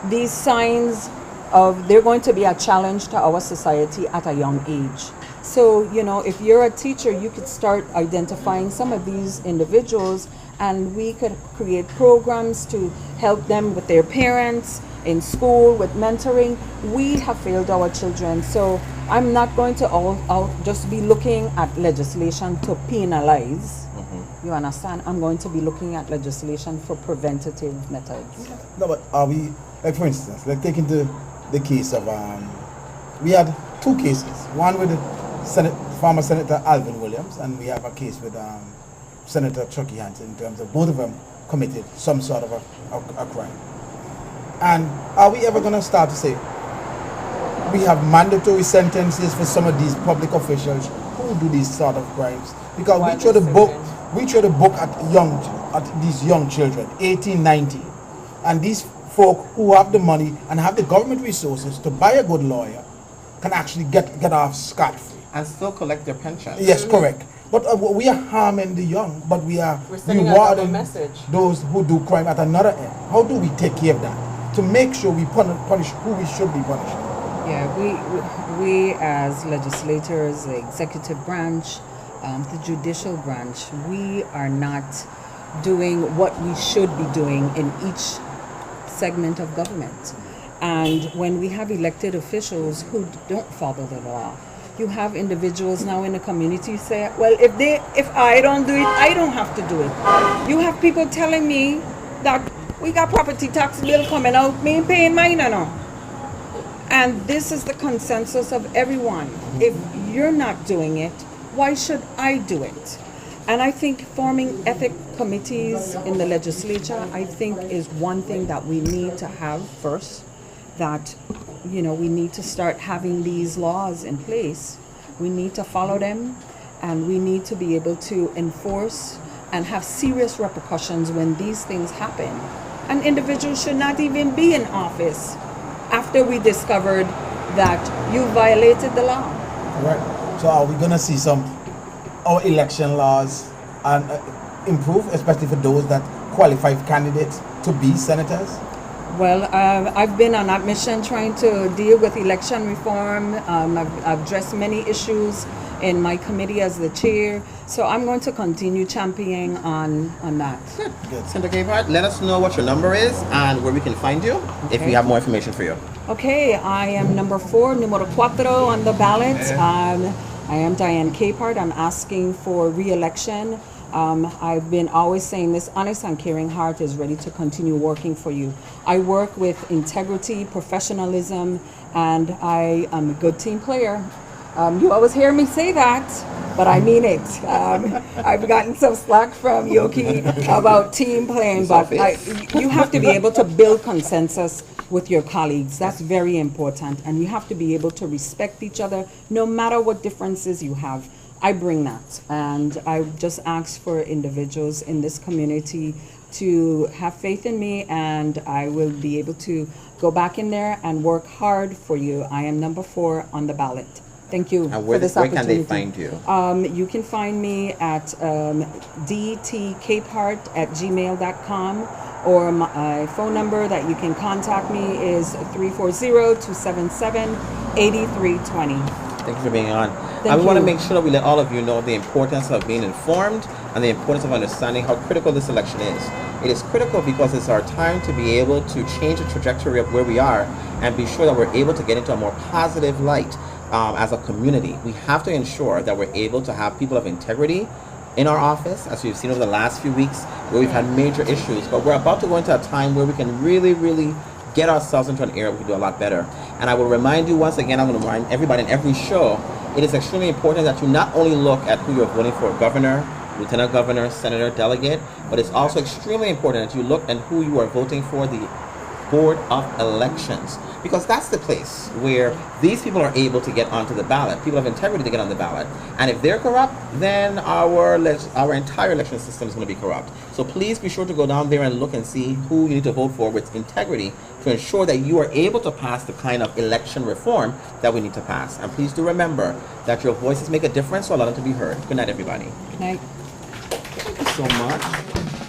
these signs of they're going to be a challenge to our society at a young age. So, if you're a teacher, you could start identifying some of these individuals, and we could create programs to help them with their parents, in school, with mentoring. We have failed our children. So I'm not going to I'll just be looking at legislation to penalize. You understand? I'm going to be looking at legislation for preventative methods. No, but are we, like for instance, like taking the case of, we had two cases. One with former Senator Alvin Williams, and we have a case with Senator Chucky Hansen, in terms of both of them committed some sort of a crime. And are we ever going to start to say we have mandatory sentences for some of these public officials who do these sort of crimes? Because we try to book at these young children, 18, 19, and these folk who have the money and have the government resources to buy a good lawyer can actually get off scot-free. And still collect their pension. Yes, correct. But we are harming the young, but we're rewarding those who do crime at another end. How do we take care of that to make sure we punish who we should be punishing? Yeah, we as legislators, the executive branch, the judicial branch, we are not doing what we should be doing in each segment of government. And when we have elected officials who don't follow the law, you have individuals now in the community say, well, if I don't do it, I don't have to do it. You have people telling me that we got property tax bill coming out, me ain't paying mine now. And this is the consensus of everyone. If you're not doing it, why should I do it? And I think forming ethic committees in the legislature, I think, is one thing that we need to have first. That, we need to start having these laws in place. We need to follow them, and we need to be able to enforce and have serious repercussions when these things happen. An individual should not even be in office after we discovered that you violated the law. Right. So are we going to see our election laws and improve, especially for those that qualify candidates to be senators? Well, I've been on that mission trying to deal with election reform. I've addressed many issues in my committee as the chair. So I'm going to continue championing on that. Good. Senator Capehart, let us know what your number is and where we can find you if we have more information for you. Okay, I am number 4, numero 4 on the ballot. I am Diane Capehart. I'm asking for re-election. I've been always saying this honest and caring heart is ready to continue working for you. I work with integrity, professionalism, and I am a good team player. You always hear me say that, but I mean it. I've gotten some slack from Yoki about team playing, but you have to be able to build consensus with your colleagues. That's very important, and you have to be able to respect each other no matter what differences you have. I bring that, and I just ask for individuals in this community to have faith in me, and I will be able to go back in there and work hard for you. I am number 4 on the ballot. Thank you for this opportunity. Where can they find you? You can find me at dtcapehart@gmail.com, or my phone number that you can contact me is 340-277 8320. Thank you for being on. Thank We want to you. make sure that we let all of you know the importance of being informed and the importance of understanding how critical this election is. It is critical because it's our time to be able to change the trajectory of where we are and be sure that we're able to get into a more positive light as a community. We have to ensure that we're able to have people of integrity in our office, as we've seen over the last few weeks, where we've had major issues. But we're about to go into a time where we can really, really get ourselves into an area where we can do a lot better. And I will remind you once again, I'm going to remind everybody in every show, it is extremely important that you not only look at who you're voting for, governor, lieutenant governor, senator, delegate, but it's also extremely important that you look at who you are voting for, the Board of Elections, because that's the place where these people are able to get onto the ballot, people of integrity to get on the ballot. And if they're corrupt, then our entire election system is going to be corrupt. So please be sure to go down there and look and see who you need to vote for with integrity to ensure that you are able to pass the kind of election reform that we need to pass. And please do remember that your voices make a difference, so allow them to be heard. Good night, everybody. Good night. Thank you so much.